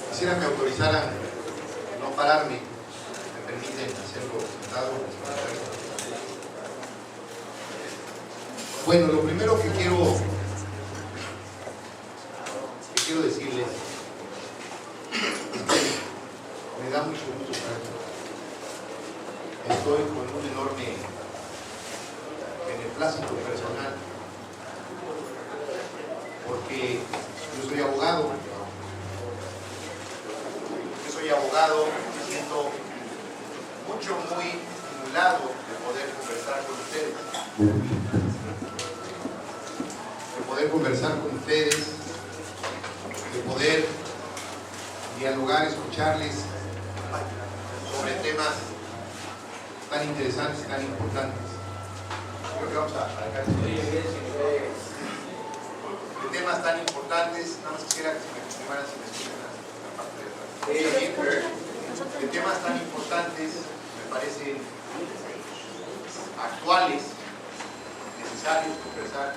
Quisiera me autorizaran no pararme, me permiten hacerlo sentado. Bueno, lo primero que quiero decirles es que me da mucho gusto estar aquí. Estoy con un enorme beneplácito personal porque yo soy abogado. Me siento muy estimulado de poder conversar con ustedes, de poder dialogar, escucharles sobre temas tan interesantes, tan importantes. Creo que vamos a arrancar de temas tan importantes. Nada más quisiera que se me confirmaran si me escuchan la parte de atrás. De temas tan importantes, me parecen actuales, necesarios conversar.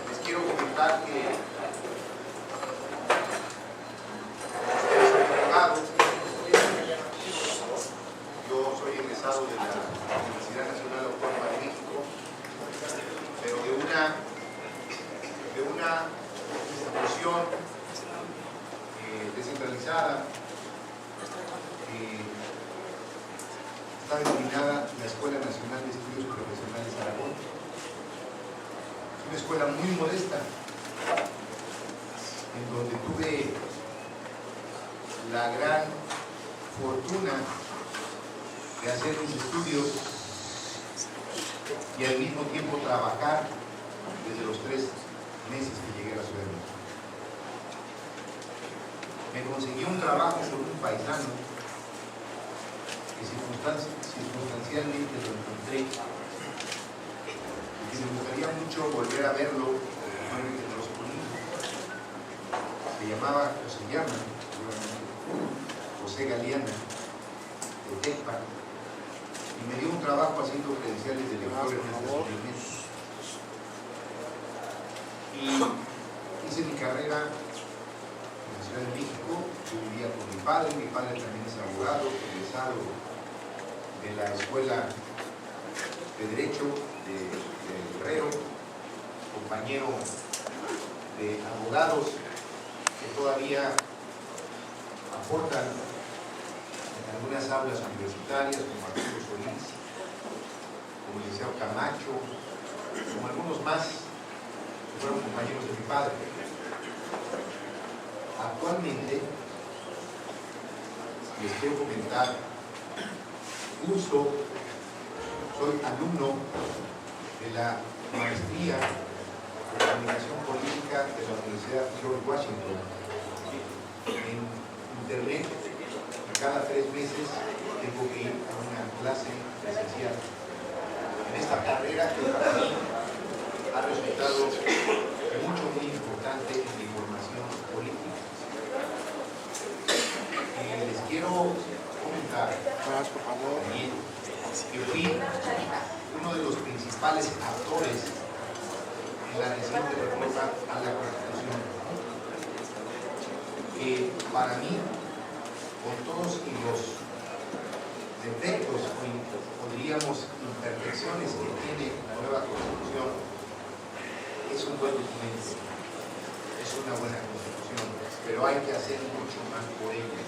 Les quiero comentar que ustedes son abogados. Yo soy egresado de la Universidad Nacional Autónoma de México, pero de una institución descentralizada está denominada la Escuela Nacional de Estudios Profesionales Aragón. Es una escuela muy modesta en donde tuve la gran fortuna de hacer mis estudios y al mismo tiempo trabajar desde los 3 meses que llegué a la Ciudad de México. Me conseguí un trabajo con un paisano que circunstancialmente lo encontré y que me gustaría mucho volver a verlo en los Unidos. Se llamaba, o se llama, José Galeana, de TECPA, y me dio un trabajo haciendo credenciales de lector en este experimento. Y hice mi carrera en la Ciudad de México. Yo vivía con mi padre también es abogado, egresado de la Escuela de Derecho de Guerrero, compañero de abogados que todavía aportan en algunas aulas universitarias, como Arturo Solís, como el licenciado Camacho, como algunos más que fueron compañeros de mi padre. Actualmente les quiero comentar, soy alumno de la maestría de Comunicación Política de la Universidad George Washington. En internet, cada 3 meses tengo que ir a una clase presencial en esta carrera que para mí ha resultado muy importante en mi formación política. Les quiero comentar también que fui uno de los principales actores en la reciente reforma a la Constitución, que para mí, con todos los defectos o diríamos imperfecciones que tiene la nueva Constitución, es un buen documento, es una buena Constitución, pero hay que hacer mucho más por ella.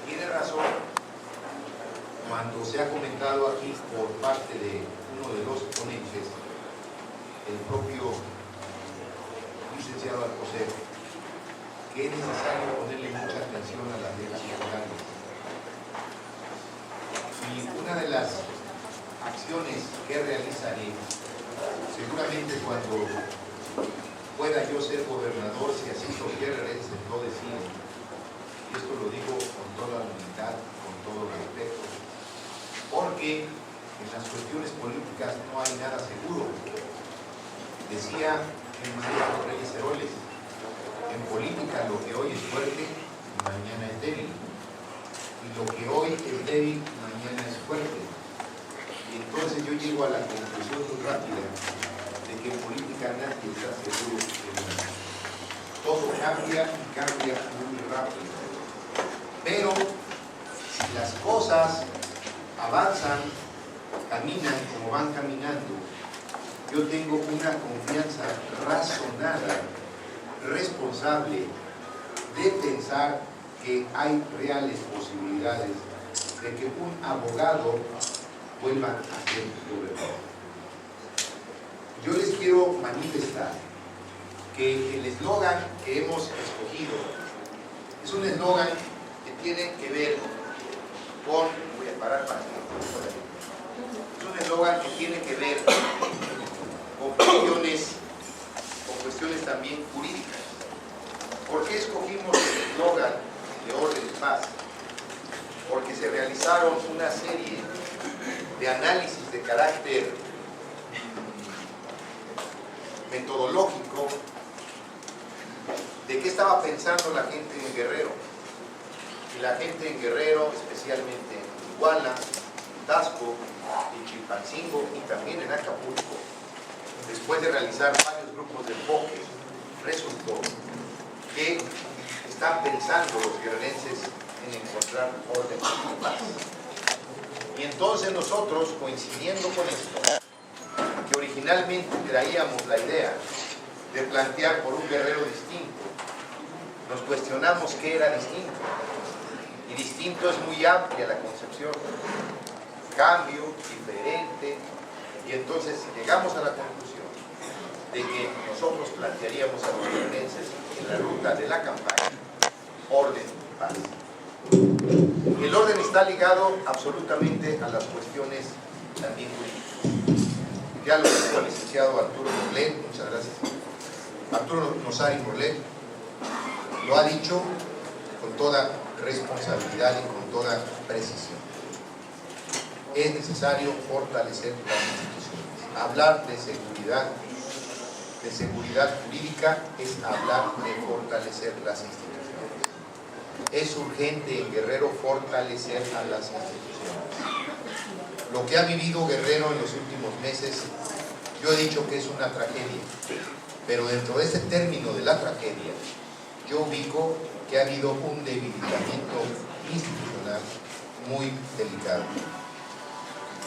Tiene razón cuando se ha comentado aquí por parte de uno de los ponentes el propio licenciado Alcocer, que es necesario ponerle mucha atención a las leyes laborales. Y una de las acciones que realizaré, seguramente cuando pueda yo ser gobernador, si así los guerrerenses lo deciden, y esto lo digo con toda humildad, con todo respeto, porque en las cuestiones políticas no hay nada seguro. Decía el maestro Reyes Heroles, en política lo que hoy es fuerte, mañana es débil, y lo que hoy es débil, mañana es fuerte. Y entonces yo llego a la conclusión muy rápida de que en política nadie está seguro de nada. Todo cambia y cambia muy rápido. Pero si las cosas avanzan, caminan como van caminando, yo tengo una confianza razonada, responsable, de pensar que hay reales posibilidades de que un abogado vuelva a ser gobernador. Yo les quiero manifestar que el eslogan que hemos escogido es un eslogan que tiene que ver con, voy a parar para que es un eslogan que tiene que ver con cuestiones también jurídicas. ¿Por qué escogimos el eslogan de orden y paz? Porque se realizaron una serie de análisis de carácter metodológico de qué estaba pensando la gente en Guerrero. Y la gente en Guerrero, especialmente en Iguala, Tasco, en Chilpancingo y también en Acapulco, después de realizar varios grupos de enfoque, resultó que están pensando los guerrerenses en encontrar orden y paz. Y entonces nosotros, coincidiendo con esto, que originalmente traíamos la idea de plantear por un Guerrero distinto, nos cuestionamos qué era distinto. Y distinto es muy amplia la concepción. Cambio, diferente. Y entonces llegamos a la conclusión de que nosotros plantearíamos a los guerrerenses en la ruta de la campaña orden y paz. El orden está ligado absolutamente a las cuestiones también jurídicas. Ya lo dijo el licenciado Arturo Morlet, muchas gracias. Arturo Nosari Morlet lo ha dicho con toda responsabilidad y con toda precisión. Es necesario fortalecer las instituciones. Hablar de seguridad jurídica es hablar de fortalecer las instituciones. Es urgente en Guerrero fortalecer a las instituciones. Lo que ha vivido Guerrero en los últimos meses, yo he dicho que es una tragedia, pero dentro de ese término de la tragedia, yo ubico que ha habido un debilitamiento institucional muy delicado.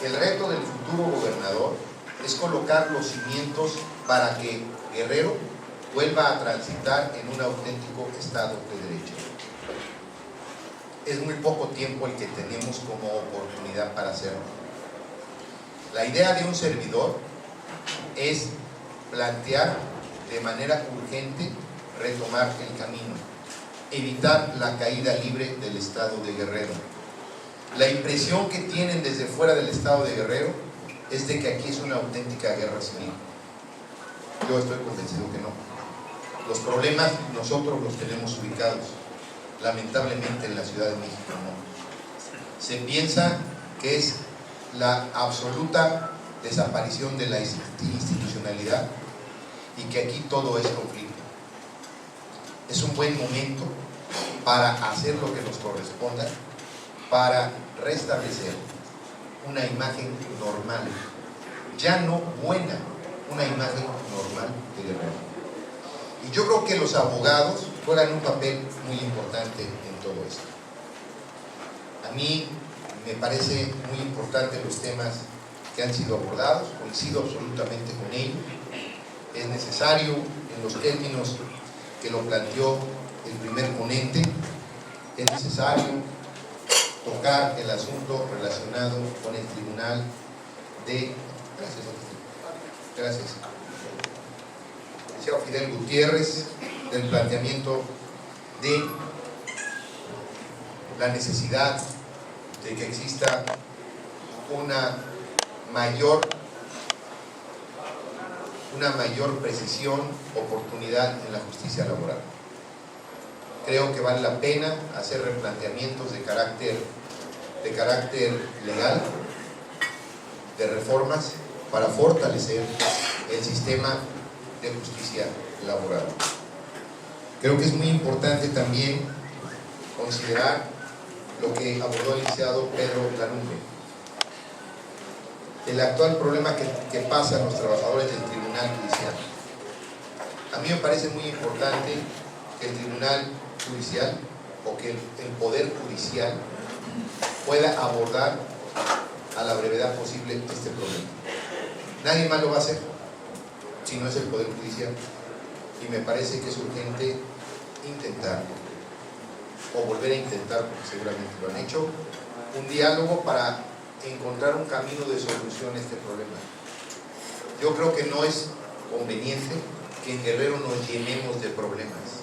El reto del futuro gobernador es colocar los cimientos para que Guerrero vuelva a transitar en un auténtico Estado de Derecho. Es muy poco tiempo el que tenemos como oportunidad para hacerlo. La idea de un servidor es plantear de manera urgente retomar el camino, evitar la caída libre del Estado de Guerrero. La impresión que tienen desde fuera del Estado de Guerrero es de que aquí es una auténtica guerra civil. Yo estoy convencido que no. Los problemas nosotros los tenemos ubicados, lamentablemente en la Ciudad de México no. Se piensa que es la absoluta desaparición de la institucionalidad y que aquí todo es conflicto. Es un buen momento para hacer lo que nos corresponda, para restablecer una imagen normal, ya no buena, una imagen normal de Guerrero. Y yo creo que los abogados juegan un papel muy importante en todo esto. A mí me parece muy importante los temas que han sido abordados, coincido absolutamente con ellos. Es necesario, en los términos que lo planteó el primer ponente, es necesario tocar el asunto relacionado con el Tribunal de... Gracias. licenciado Fidel Gutiérrez, del planteamiento de la necesidad de que exista una mayor precisión, oportunidad en la justicia laboral. Creo que vale la pena hacer replanteamientos de carácter legal, de reformas para fortalecer el sistema de justicia laboral. Creo que es muy importante también considerar lo que abordó el licenciado Pedro Lanumbe. El actual problema que pasa a los trabajadores del Tribunal Judicial. A mí me parece muy importante que el Tribunal Judicial o que el Poder Judicial pueda abordar a la brevedad posible este problema. Nadie más lo va a hacer si no es el Poder Judicial, y me parece que es urgente intentar, o volver a intentar, porque seguramente lo han hecho, un diálogo para encontrar un camino de solución a este problema. Yo creo que no es conveniente que en Guerrero nos llenemos de problemas.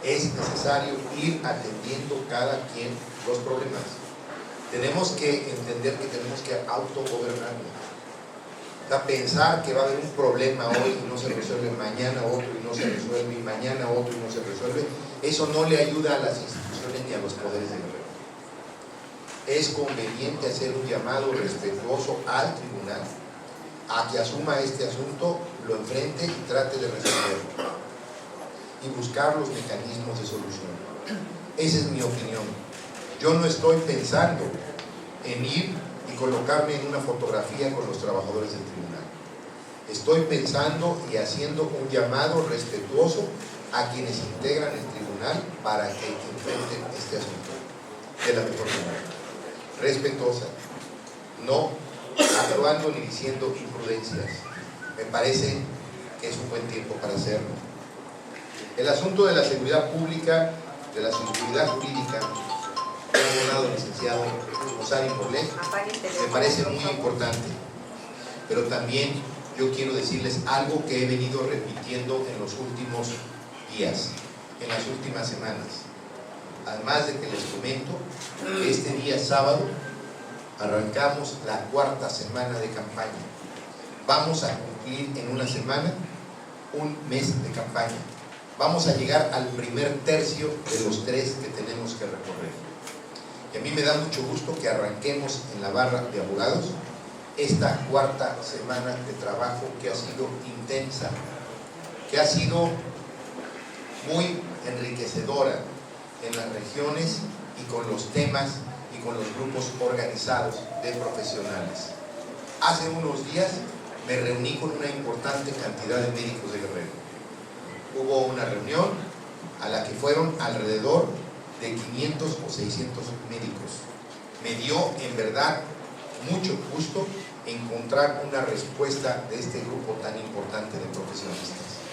Es necesario ir atendiendo cada quien los problemas. Tenemos que entender que tenemos que autogobernarnos. O sea, pensar que va a haber un problema hoy y no se resuelve, mañana otro y no se resuelve, y mañana otro y no se resuelve, eso no le ayuda a las instituciones ni a los poderes de Guerrero. Es conveniente hacer un llamado respetuoso al tribunal a que asuma este asunto, lo enfrente y trate de resolverlo y buscar los mecanismos de solución. Esa es mi opinión. Yo no estoy pensando en ir y colocarme en una fotografía con los trabajadores del tribunal. Estoy pensando y haciendo un llamado respetuoso a quienes integran el tribunal para que enfrenten este asunto de la mejor manera, respetuosa, no actuando ni diciendo imprudencias. Me parece que es un buen tiempo para hacerlo. El asunto de la seguridad pública, de la seguridad jurídica, que ha abordado el licenciado Osari Porlet, me parece muy importante, pero también yo quiero decirles algo que he venido repitiendo en los últimos días, en las últimas semanas. Además de que les comento que este día sábado arrancamos la 4ª semana de campaña. Vamos a cumplir en una semana un mes de campaña. Vamos a llegar al primer tercio de los 3 que tenemos que recorrer. Y a mí me da mucho gusto que arranquemos en la barra de abogados esta 4ª semana de trabajo que ha sido intensa, que ha sido muy enriquecedora en las regiones y con los temas y con los grupos organizados de profesionales. Hace unos días me reuní con una importante cantidad de médicos de Guerrero. Hubo una reunión a la que fueron alrededor de 500 o 600 médicos. Me dio en verdad mucho gusto encontrar una respuesta de este grupo tan importante de profesionistas.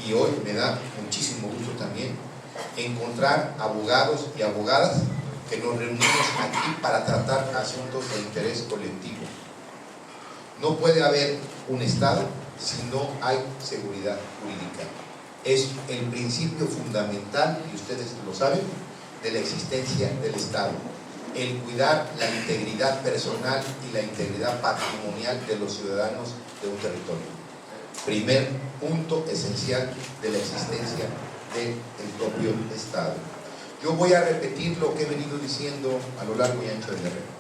Y hoy me da muchísimo gusto también encontrar abogados y abogadas que nos reunimos aquí para tratar asuntos de interés colectivo. No puede haber un Estado si no hay seguridad jurídica. Es el principio fundamental, y ustedes lo saben, de la existencia del Estado. El cuidar la integridad personal y la integridad patrimonial de los ciudadanos de un territorio. Primer punto esencial de la existencia del propio Estado. Yo voy a repetir lo que he venido diciendo a lo largo y ancho de Guerrero.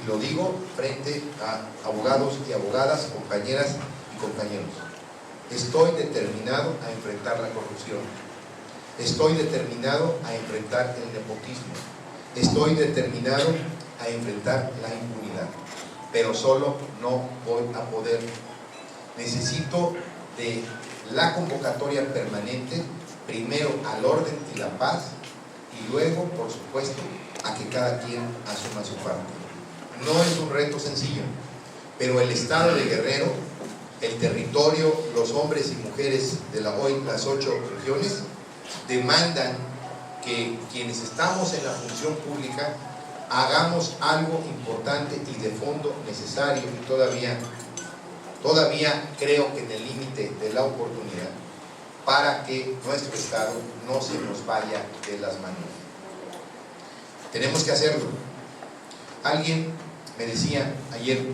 Y lo digo frente a abogados y abogadas, compañeras y compañeros. Estoy determinado a enfrentar la corrupción. Estoy determinado a enfrentar el nepotismo. Estoy determinado a enfrentar la impunidad. Pero solo no voy a poder. Necesito de la convocatoria permanente, primero al orden y la paz, y luego, por supuesto, a que cada quien asuma su parte. No es un reto sencillo, pero el Estado de Guerrero, el territorio, los hombres y mujeres de las 8 regiones demandan que quienes estamos en la función pública hagamos algo importante y de fondo necesario y todavía todavía creo que en el límite de la oportunidad, para que nuestro Estado no se nos vaya de las manos. Tenemos que hacerlo. Alguien me decía ayer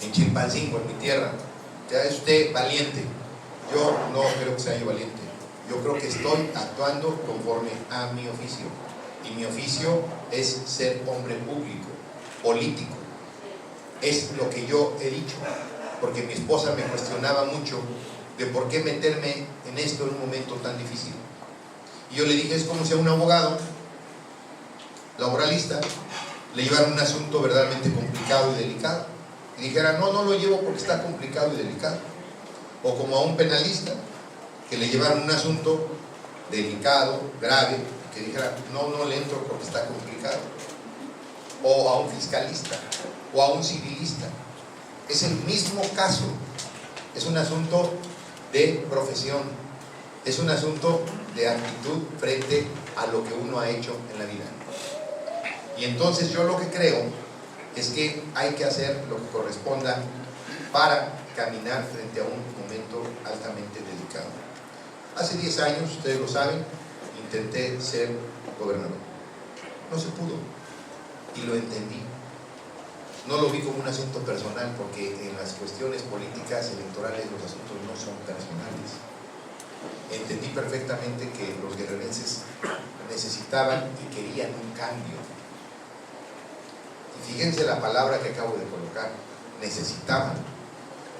en Chilpancingo, en mi tierra, ya es usted valiente. Yo no creo que sea yo valiente. Yo creo que estoy actuando conforme a mi oficio. Y mi oficio es ser hombre público, político. Es lo que yo he dicho, porque mi esposa me cuestionaba mucho de por qué meterme en esto en un momento tan difícil. Y yo le dije, es como si a un abogado laboralista le llevaran un asunto verdaderamente complicado y delicado y dijera, no lo llevo porque está complicado y delicado. O como a un penalista que le llevaran un asunto delicado, grave, que dijera, no le entro porque está complicado. O a un fiscalista o a un civilista. Es el mismo caso. Es un asunto de profesión, es un asunto de actitud frente a lo que uno ha hecho en la vida. Y entonces yo lo que creo es que hay que hacer lo que corresponda para caminar frente a un momento altamente delicado. Hace 10 años, ustedes lo saben, intenté ser gobernador. No se pudo y lo entendí. No lo vi como un asunto personal, porque en las cuestiones políticas electorales los asuntos no son personales. Entendí perfectamente que los guerrerenses necesitaban y querían un cambio. Y fíjense la palabra que acabo de colocar, necesitaban.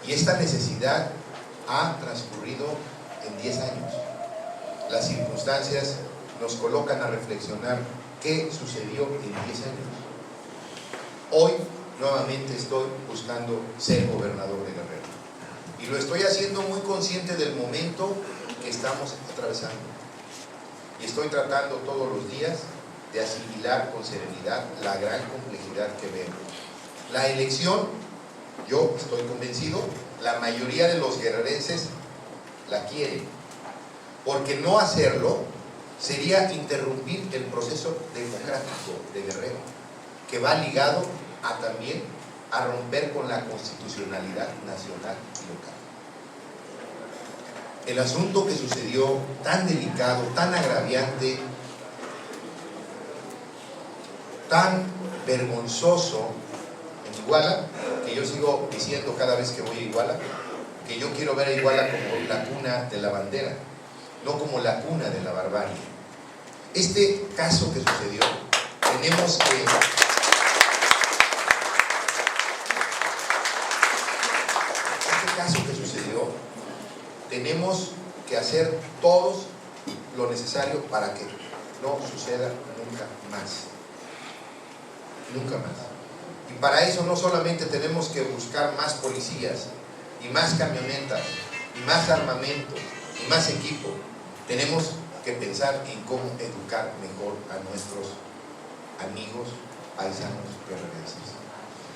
Y esta necesidad ha transcurrido en 10 años. Las circunstancias nos colocan a reflexionar qué sucedió en 10 años. Hoy nuevamente estoy buscando ser gobernador de Guerrero y lo estoy haciendo muy consciente del momento que estamos atravesando y estoy tratando todos los días de asimilar con serenidad la gran complejidad que veo. La elección, yo estoy convencido, la mayoría de los guerrerenses la quieren, porque no hacerlo sería interrumpir el proceso democrático de Guerrero, que va ligado también a romper con la constitucionalidad nacional y local. El asunto que sucedió, tan delicado, tan agraviante, tan vergonzoso en Iguala, que yo sigo diciendo cada vez que voy a Iguala, que yo quiero ver a Iguala como la cuna de la bandera, no como la cuna de la barbarie. Este caso que sucedió, tenemos que tenemos que hacer todos lo necesario para que no suceda nunca más. Nunca más. Y para eso no solamente tenemos que buscar más policías, y más camionetas, y más armamento, y más equipo. Tenemos que pensar en cómo educar mejor a nuestros amigos, paisanos guerrerenses.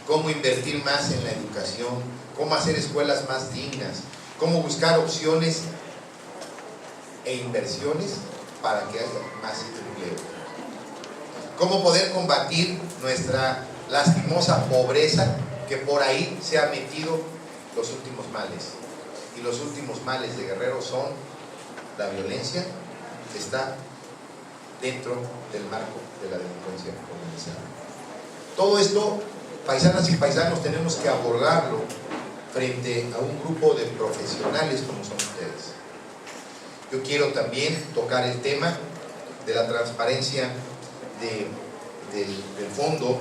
Cómo invertir más en la educación, cómo hacer escuelas más dignas, cómo buscar opciones e inversiones para que haya más empleo. Cómo poder combatir nuestra lastimosa pobreza que por ahí se ha metido los últimos males. Y los últimos males de Guerrero son la violencia que está dentro del marco de la delincuencia organizada. Todo esto, paisanas y paisanos, tenemos que abordarlo frente a un grupo de profesionales como son ustedes. Yo quiero también tocar el tema de la transparencia del fondo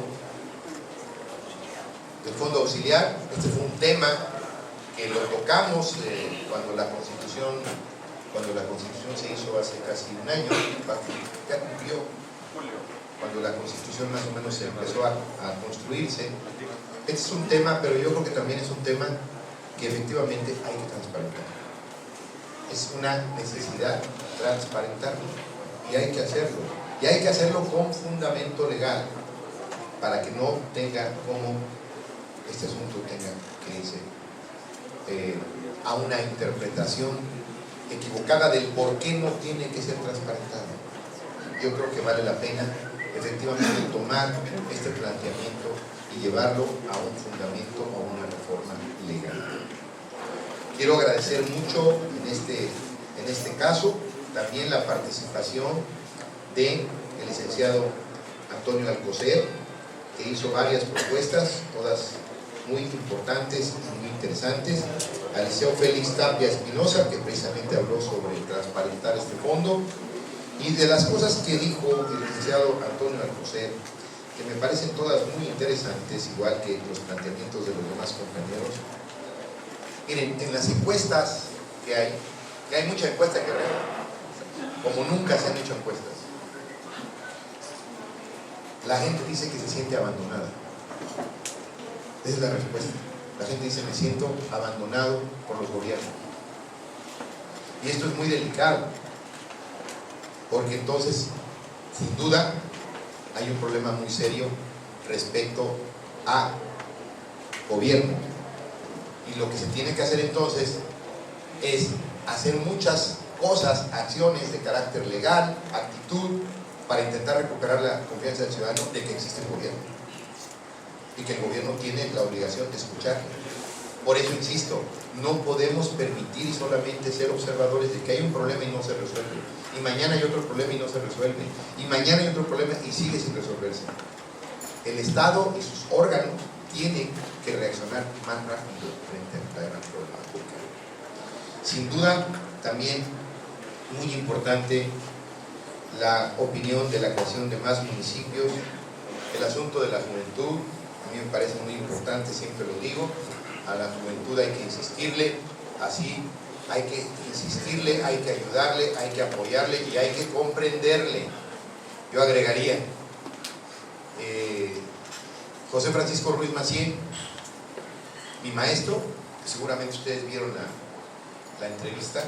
auxiliar. Este fue un tema que lo tocamos cuando la Constitución se hizo hace casi un año, ya cumplió, cuando la Constitución más o menos se empezó a construirse. Este es un tema, pero yo creo que también es un tema que efectivamente hay que transparentar. Es una necesidad transparentarlo y hay que hacerlo. Y hay que hacerlo con fundamento legal para que no tenga como este asunto tenga que irse a una interpretación equivocada del por qué no tiene que ser transparentado. Yo creo que vale la pena efectivamente tomar este planteamiento y llevarlo a un fundamento, a una reforma legal. legal. Quiero agradecer mucho en este caso también la participación del licenciado Antonio Alcocer, que hizo varias propuestas, todas muy importantes y muy interesantes. Al liceo Félix Tapia Espinosa, que precisamente habló sobre transparentar este fondo, y de las cosas que dijo el licenciado Antonio Alcocer, que me parecen todas muy interesantes, igual que los planteamientos de los demás compañeros. Miren, en las encuestas que hay mucha encuesta que como nunca se han hecho encuestas, la gente dice que se siente abandonada. Esa es la respuesta. La gente dice: me siento abandonado por los gobiernos. Y esto es muy delicado, porque entonces, sin duda, hay un problema muy serio respecto a gobierno. Y lo que se tiene que hacer entonces es hacer muchas cosas, acciones de carácter legal, actitud, para intentar recuperar la confianza del ciudadano de que existe un gobierno y que el gobierno tiene la obligación de escuchar. Por eso insisto, no podemos permitir y solamente ser observadores de que hay un problema y no se resuelve, y mañana hay otro problema y no se resuelve, y mañana hay otro problema y sigue sin resolverse. El Estado y sus órganos tienen que reaccionar más rápido frente a la gran problemática. Sin duda, también muy importante la opinión de la creación de más municipios, el asunto de la juventud. A mí me parece muy importante, siempre lo digo, a la juventud hay que insistirle, así hay que insistirle, hay que ayudarle, hay que apoyarle y hay que comprenderle. Yo agregaría, José Francisco Ruiz Macié, mi maestro, que seguramente ustedes vieron la entrevista,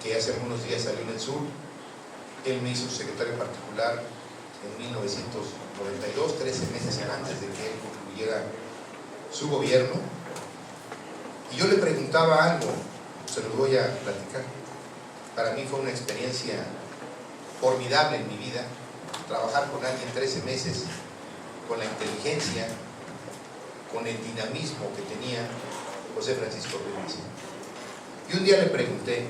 que hace algunos días salió en el Sur. Él me hizo su secretario particular en 1992, 13 meses antes de que él concluyera su gobierno, y yo le preguntaba algo, se los voy a platicar. Para mí fue una experiencia formidable en mi vida, trabajar con alguien 13 meses, con la inteligencia, con el dinamismo que tenía José Francisco Ruiz. Y un día le pregunté: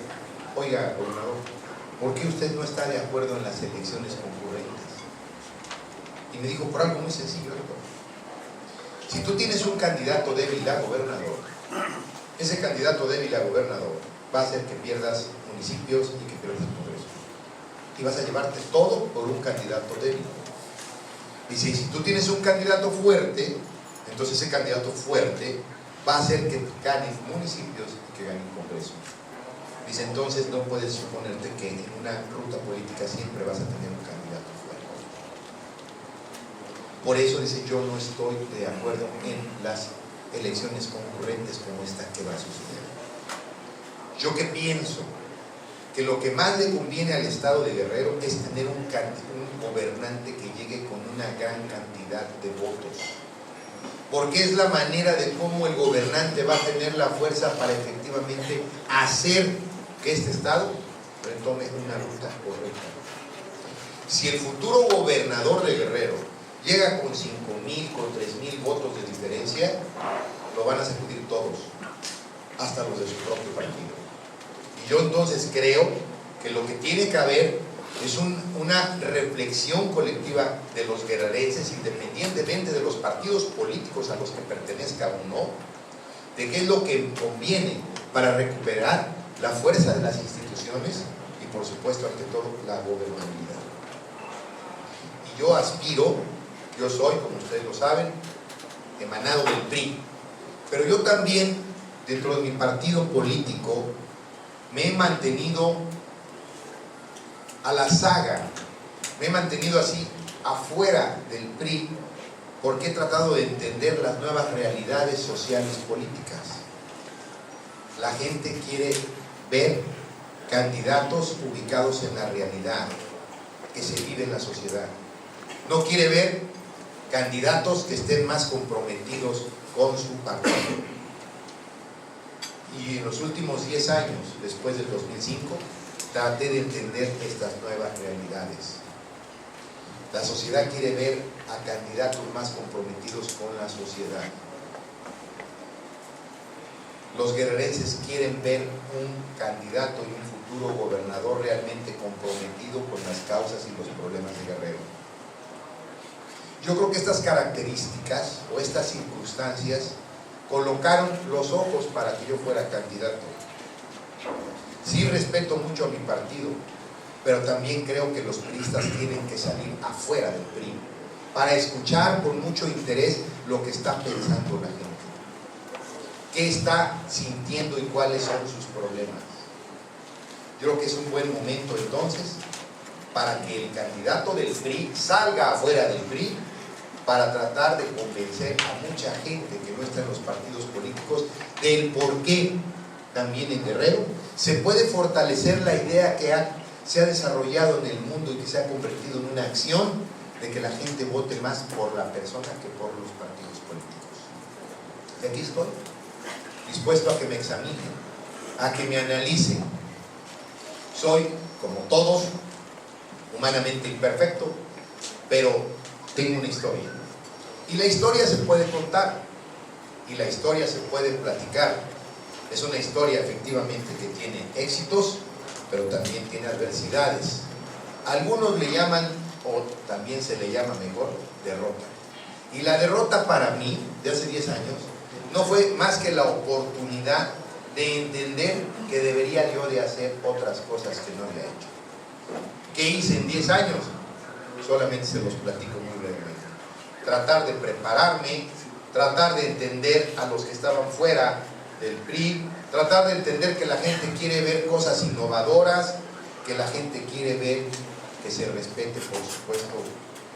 oiga, gobernador, ¿por qué usted no está de acuerdo en las elecciones concurrentes? Y me dijo: por algo muy sencillo, doctor. Si tú tienes un candidato débil a gobernador, ese candidato débil a gobernador va a hacer que pierdas municipios y que pierdas el Congreso. Y vas a llevarte todo por un candidato débil. Y si tú tienes un candidato fuerte, entonces ese candidato fuerte va a hacer que ganes municipios y que gane el Congreso. Dice: entonces no puedes suponerte que en una ruta política siempre vas a tener un candidato fuerte. Por eso dice: yo no estoy de acuerdo en las elecciones concurrentes como esta que va a suceder. Yo que pienso que lo que más le conviene al Estado de Guerrero es tener un gobernante que llegue con una gran cantidad de votos, porque es la manera de cómo el gobernante va a tener la fuerza para efectivamente hacer que este Estado retome una ruta correcta. Si el futuro gobernador de Guerrero llega con 5,000, con 3,000 votos de diferencia, lo van a sacudir todos, hasta los de su propio partido. Y yo entonces creo que lo que tiene que haber es una reflexión colectiva de los guerrerenses, independientemente de los partidos políticos a los que pertenezca uno, de qué es lo que conviene para recuperar la fuerza de las instituciones y, por supuesto, ante todo, la gobernabilidad. Y yo aspiro, yo soy, como ustedes lo saben, emanado del PRI, pero yo también, dentro de mi partido político, me he mantenido a la saga, me he mantenido así afuera del PRI, porque he tratado de entender las nuevas realidades sociales políticas. La gente quiere ver candidatos ubicados en la realidad que se vive en la sociedad. No quiere ver candidatos que estén más comprometidos con su partido. Y en los últimos 10 años, después del 2005, traté de entender estas nuevas realidades. La sociedad quiere ver a candidatos más comprometidos con la sociedad. los guerrerenses quieren ver un candidato y un futuro gobernador realmente comprometido con las causas y los problemas de Guerrero. Yo creo que estas características o estas circunstancias colocaron los ojos para que yo fuera candidato. Sí respeto mucho a mi partido, pero también creo que los priistas tienen que salir afuera del PRI para escuchar con mucho interés lo que está pensando la gente, qué está sintiendo y cuáles son sus problemas. Yo creo que es un buen momento entonces para que el candidato del PRI salga afuera del PRI para tratar de convencer a mucha gente que no está en los partidos políticos del por qué también en Guerrero se puede fortalecer la idea que se ha desarrollado en el mundo y que se ha convertido en una acción de que la gente vote más por la persona que por los partidos políticos. Y aquí estoy, dispuesto a que me examinen, a que me analicen. Soy, como todos, humanamente imperfecto, pero tengo una historia. Y la historia se puede contar, y la historia se puede platicar. Es una historia efectivamente que tiene éxitos, pero también tiene adversidades. Algunos le llaman, o también se le llama mejor, derrota. Y la derrota para mí, de hace 10 años, no fue más que la oportunidad de entender que debería yo de hacer otras cosas que no había hecho. ¿Qué hice en 10 años? Solamente se los platico muy brevemente. Tratar de prepararme, tratar de entender a los que estaban fuera del PRI, tratar de entender que la gente quiere ver cosas innovadoras, que la gente quiere ver que se respete, por supuesto,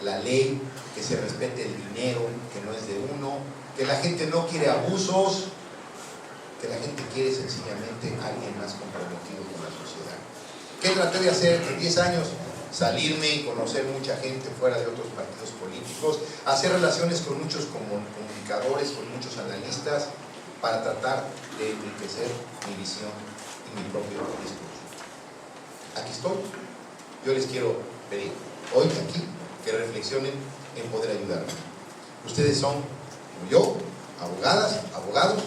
la ley, que se respete el dinero, que no es de uno, que la gente no quiere abusos, que la gente quiere sencillamente a alguien más comprometido con la sociedad. ¿Qué traté de hacer en 10 años? Salirme y conocer mucha gente fuera de otros partidos políticos, hacer relaciones con muchos comunicadores, con muchos analistas, para tratar de enriquecer mi visión y mi propio discurso. Aquí estoy. Yo les quiero pedir hoy aquí que reflexionen en poder ayudarme. Ustedes son, como yo, abogadas, abogados,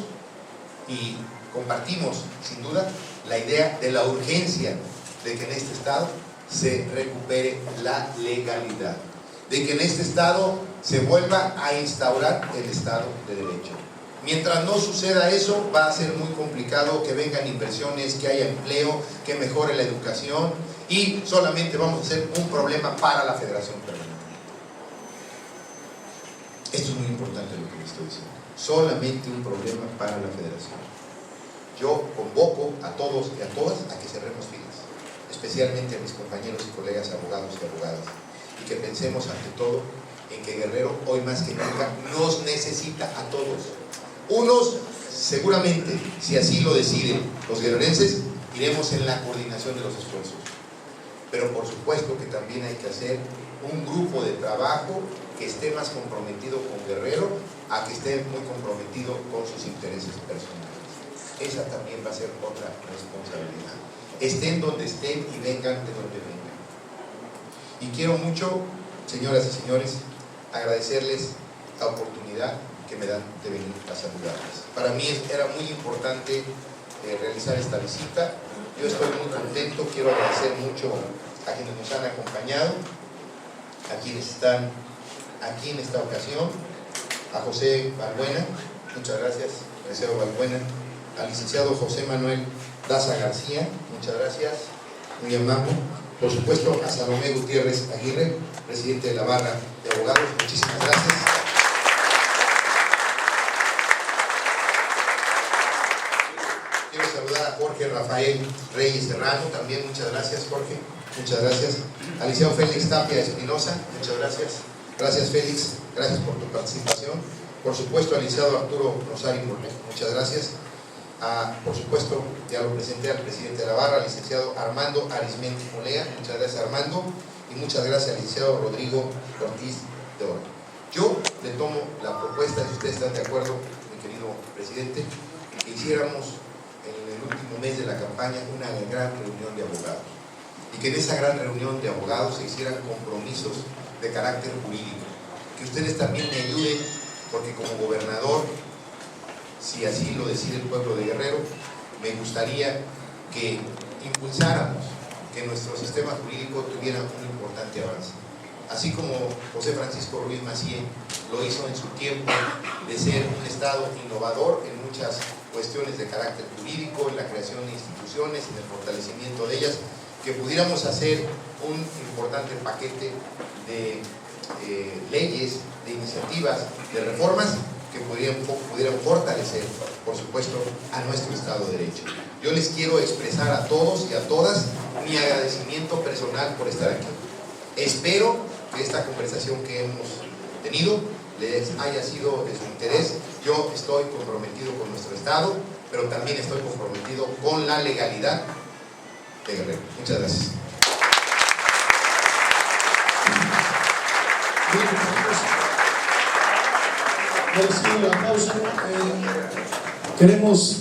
y compartimos sin duda la idea de la urgencia de que en este estado se recupere la legalidad, de que en este estado se vuelva a instaurar el Estado de Derecho. Mientras no suceda eso, va a ser muy complicado que vengan inversiones, que haya empleo, que mejore la educación, y solamente vamos a ser un problema para la Federación Permanente. Esto es muy importante lo que les estoy diciendo. Solamente un problema para la Federación. Yo convoco a todos y a todas a que cerremos filas, especialmente a mis compañeros y colegas abogados y abogadas, y que pensemos ante todo en que Guerrero hoy más que nunca nos necesita a todos. Unos seguramente, si así lo deciden los guerrerenses, iremos en la coordinación de los esfuerzos, pero por supuesto que también hay que hacer un grupo de trabajo que esté más comprometido con Guerrero a que esté muy comprometido con sus intereses personales. Esa también va a ser otra responsabilidad. Estén donde estén y vengan de donde vengan. Y quiero mucho, señoras y señores, agradecerles la oportunidad que me dan de venir a saludarles. Para mí era muy importante realizar esta visita. Yo estoy muy contento, quiero agradecer mucho a quienes nos han acompañado, a quienes están aquí en esta ocasión, a José Balbuena, muchas gracias, licenciado Balbuena, al licenciado José Manuel Daza García, muchas gracias, muy amable. Por supuesto a Salomé Gutiérrez Aguirre, presidente de la Barra de Abogados, muchísimas gracias. Quiero saludar a Jorge Rafael Reyes Serrano, también muchas gracias Jorge, muchas gracias. Al licenciado Félix Tapia Espinosa, muchas gracias. Gracias Félix, gracias por tu participación. Por supuesto al licenciado Arturo Rosario Morlet, muchas gracias. Por supuesto, ya lo presenté al presidente de la Barra, al licenciado Armando Arismendi Molea, muchas gracias Armando, y muchas gracias al licenciado Rodrigo Ortiz de Oro. Yo le tomo la propuesta, si ustedes están de acuerdo, mi querido presidente, que hiciéramos en el último mes de la campaña una gran reunión de abogados, y que en esa gran reunión de abogados se hicieran compromisos de carácter jurídico, que ustedes también me ayuden, porque como gobernador si así lo decide el pueblo de Guerrero, me gustaría que impulsáramos que nuestro sistema jurídico tuviera un importante avance. Así como José Francisco Ruiz Massieu lo hizo en su tiempo, de ser un Estado innovador en muchas cuestiones de carácter jurídico, en la creación de instituciones, en el fortalecimiento de ellas, que pudiéramos hacer un importante paquete de leyes, de iniciativas, de reformas que pudieran fortalecer, por supuesto, a nuestro Estado de Derecho. Yo les quiero expresar a todos y a todas mi agradecimiento personal por estar aquí. Espero que esta conversación que hemos tenido les haya sido de su interés. Yo estoy comprometido con nuestro Estado, pero también estoy comprometido con la legalidad de Guerrero. Muchas gracias. Merecido el aplauso. Queremos